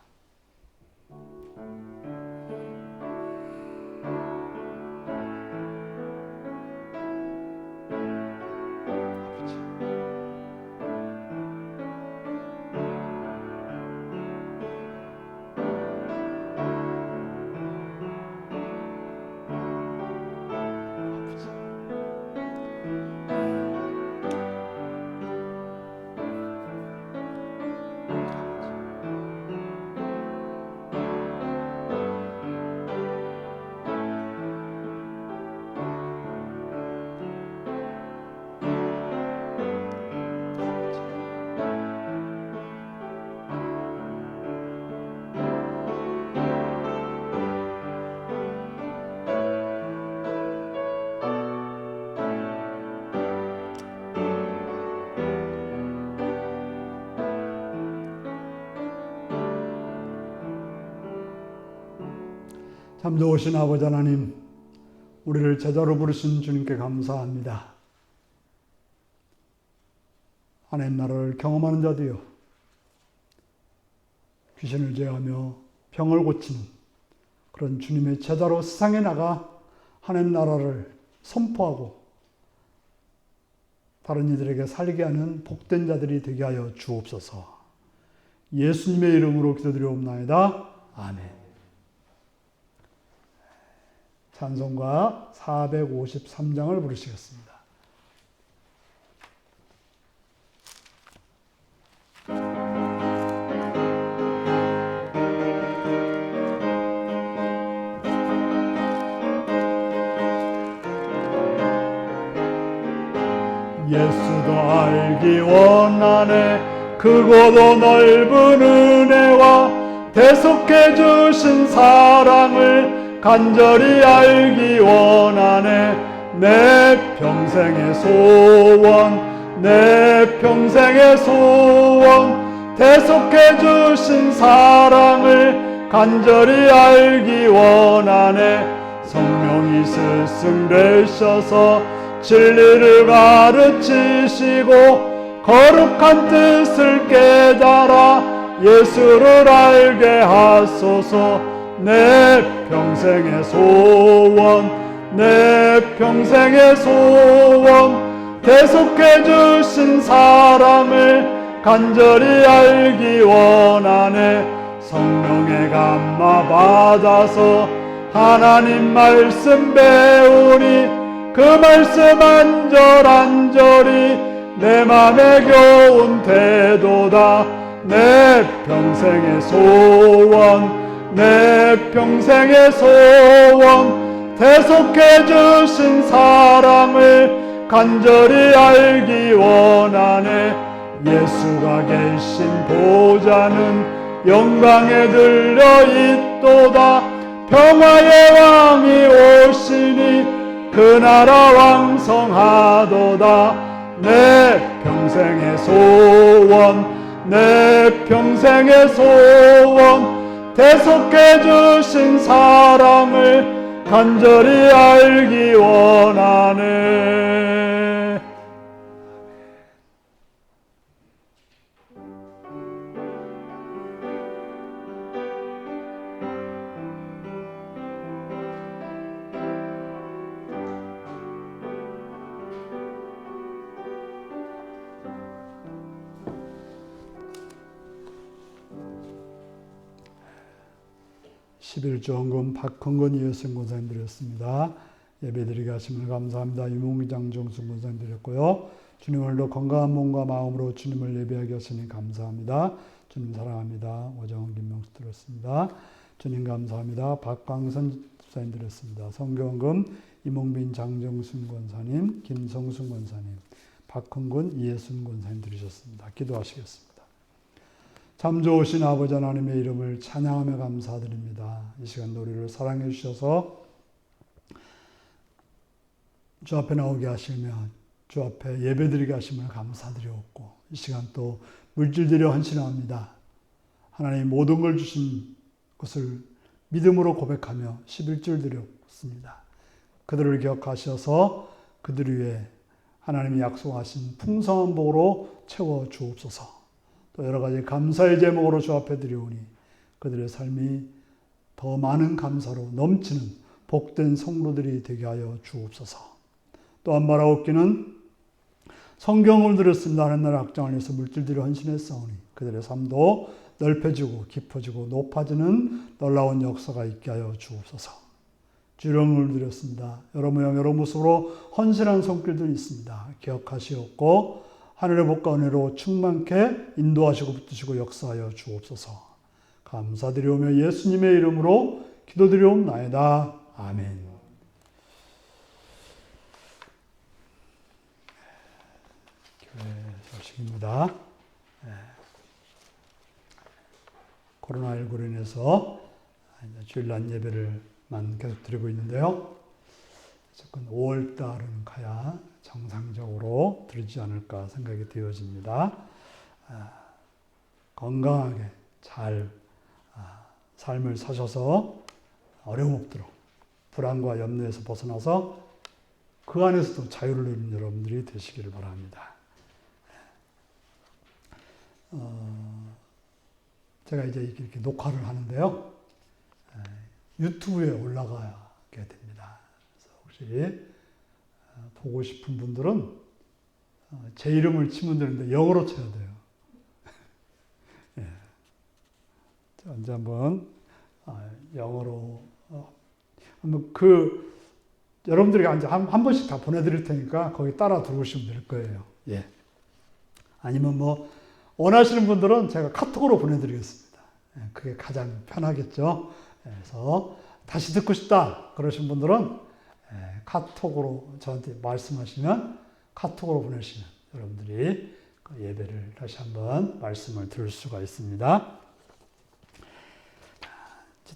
참 좋으신 아버지 하나님, 우리를 제자로 부르신 주님께 감사합니다. 하나님 나라를 경험하는 자 되어 귀신을 제하며 병을 고치는 그런 주님의 제자로 세상에 나가 하나님 나라를 선포하고 다른 이들에게 살게 하는 복된 자들이 되게 하여 주옵소서. 예수님의 이름으로 기도드리옵나이다. 아멘. 찬송가 453장을 부르시겠습니다. 예수도 알기 원하네. 크고도 넓은 은혜와 대속해 주신 사랑을 간절히 알기 원하네. 내 평생의 소원, 내 평생의 소원, 대속해 주신 사랑을 간절히 알기 원하네. 성령이 스승되셔서 진리를 가르치시고 거룩한 뜻을 깨달아 예수를 알게 하소서. 내 평생의 소원, 내 평생의 소원, 대속해 주신 사랑을 간절히 알기 원하네. 성령의 감화 받아서 하나님 말씀 배우니 그 말씀 안절안절이 내 맘에 겨운 태도다. 내 평생의 소원, 내 평생의 소원, 대속해 주신 사랑을 간절히 알기 원하네. 예수가 계신 보좌는 영광에 들려 있도다. 평화의 왕이 오시니 그 나라 왕성하도다. 내 평생의 소원, 내 평생의 소원, 대속해 주신 사랑을 간절히 알기 원하네. (11조원금) 박헌근 이혜승 권사님 드렸습니다. 예배드리게 하심을 감사합니다. 이몽기 장정순 권사님 드렸고요. 주님 오늘도 건강한 몸과 마음으로 주님을 예배하게 하시니 감사합니다. 주님 사랑합니다. 오정원 김명수 드렸습니다. 주님 감사합니다. 박광선 집사님 드렸습니다. 성경금 이몽빈 장정순 권사님, 김성순 권사님, 박헌근 이혜순 권사님 드리셨습니다. 기도하시겠습니다. 참 좋으신 아버지 하나님의 이름을 찬양하며 감사드립니다. 이 시간도 우리를 사랑해 주셔서 주 앞에 나오게 하시며 주 앞에 예배드리게 하심을 감사드리옵고, 이 시간 또 물질드려 헌신합니다. 하나님 모든 걸 주신 것을 믿음으로 고백하며 11줄 드렸습니다. 그들을 기억하셔서 그들 위에 하나님이 약속하신 풍성한 복으로 채워 주옵소서. 또 여러 가지 감사의 제목으로 주 앞에 드려오니 그들의 삶이 더 많은 감사로 넘치는 복된 성도들이 되게 하여 주옵소서. 또한 말하옵기는 성경을 들었습니다 하는 날 악장을 위해서 물질들이 헌신했사오니 그들의 삶도 넓혀지고 깊어지고 높아지는 놀라운 역사가 있게 하여 주옵소서. 주령을 드렸습니다. 여러 모양 여러 모습으로 헌신한 손길들이 있습니다. 기억하시옵고 하늘의 복과 은혜로 충만케 인도하시고 붙드시고 역사하여 주옵소서. 감사드리오며 예수님의 이름으로 기도드리옵나이다. 아멘. 교회 소식입니다. 코로나19로 인해서 주일날 예배를만 계속 드리고 있는데요. 무조건 5월달은 가야 정상적으로 드리지 않을까 생각이 되어집니다. 건강하게 잘 삶을 사셔서 어려움 없도록 불안과 염려에서 벗어나서 그 안에서도 자유를 누리는 여러분들이 되시기를 바랍니다. 제가 이제 이렇게 녹화를 하는데요. 유튜브에 올라가게 됩니다. 그래서 혹시 보고 싶은 분들은 제 이름을 치면 되는데 영어로 쳐야 돼요. 예. 언제 한번 영어로 한번 여러분들에게 한 번씩 다 보내드릴 테니까 거기 따라 들어오시면 될 거예요. 예. 아니면 원하시는 분들은 제가 카톡으로 보내드리겠습니다. 예. 그게 가장 편하겠죠. 그래서 다시 듣고 싶다 그러신 분들은 카톡으로 저한테 말씀하시면 카톡으로 보내시면 여러분들이 그 예배를 다시 한번 말씀을 들을 수가 있습니다.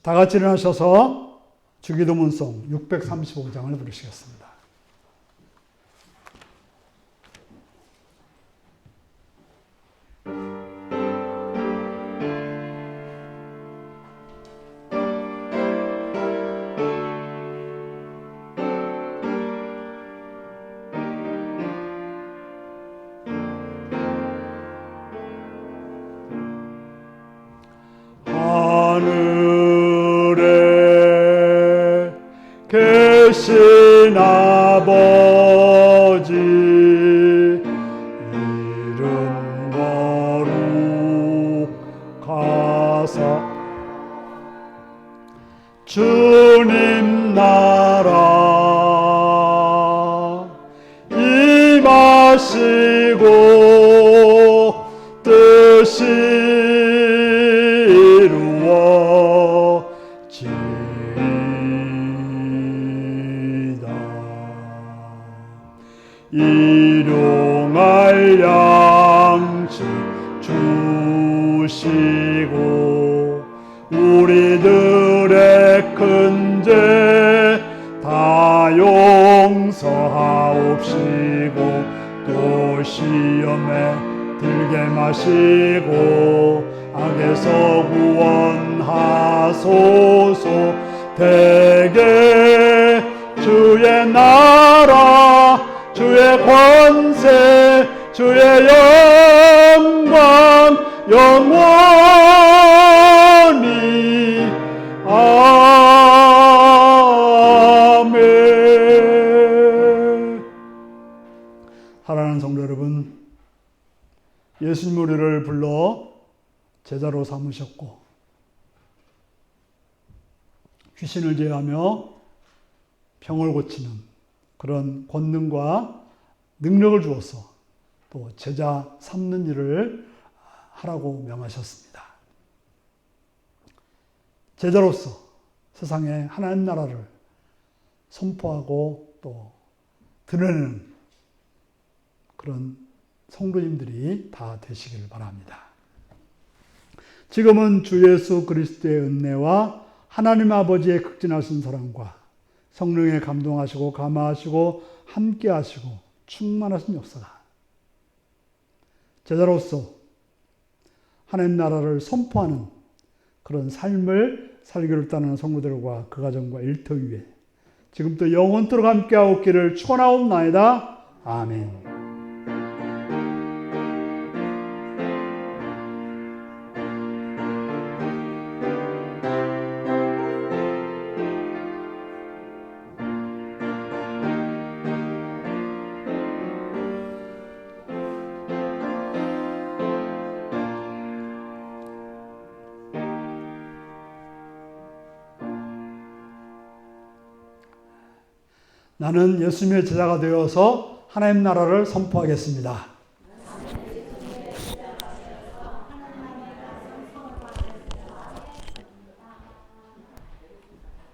다 같이 일어나셔서 주기도문송 635장을 부르시겠습니다. 하늘에 계신 아버지 이름 거룩하사 주님 나라 임하시고 뜻이 일용할 양식 주시고 우리들의 큰 죄 다 용서하옵시고 또 시험에 들게 마시고 악에서 구원하소서. 대개 주의 나라 주의 권세 주의 영광 영원히 아멘. 사랑하는 성도 여러분, 예수님 우리를 불러 제자로 삼으셨고 귀신을 제하며 병을 고치는 그런 권능과 능력을 주어서 또 제자 삼는 일을 하라고 명하셨습니다. 제자로서 세상에 하나님 나라를 선포하고 또 드러내는 그런 성도님들이 다 되시길 바랍니다. 지금은 주 예수 그리스도의 은혜와 하나님 아버지의 극진하신 사랑과 성령에 감동하시고 감화하시고 함께하시고 충만하신 역사가 제자로서 하나님 나라를 선포하는 그런 삶을 살기를 따르는 성도들과 그 가정과 일터 위에 지금부터 영원토록 함께하옵기를 축원하옵나이다. 아멘. 나는 예수님의 제자가 되어서 하나님 나라를 선포하겠습니다.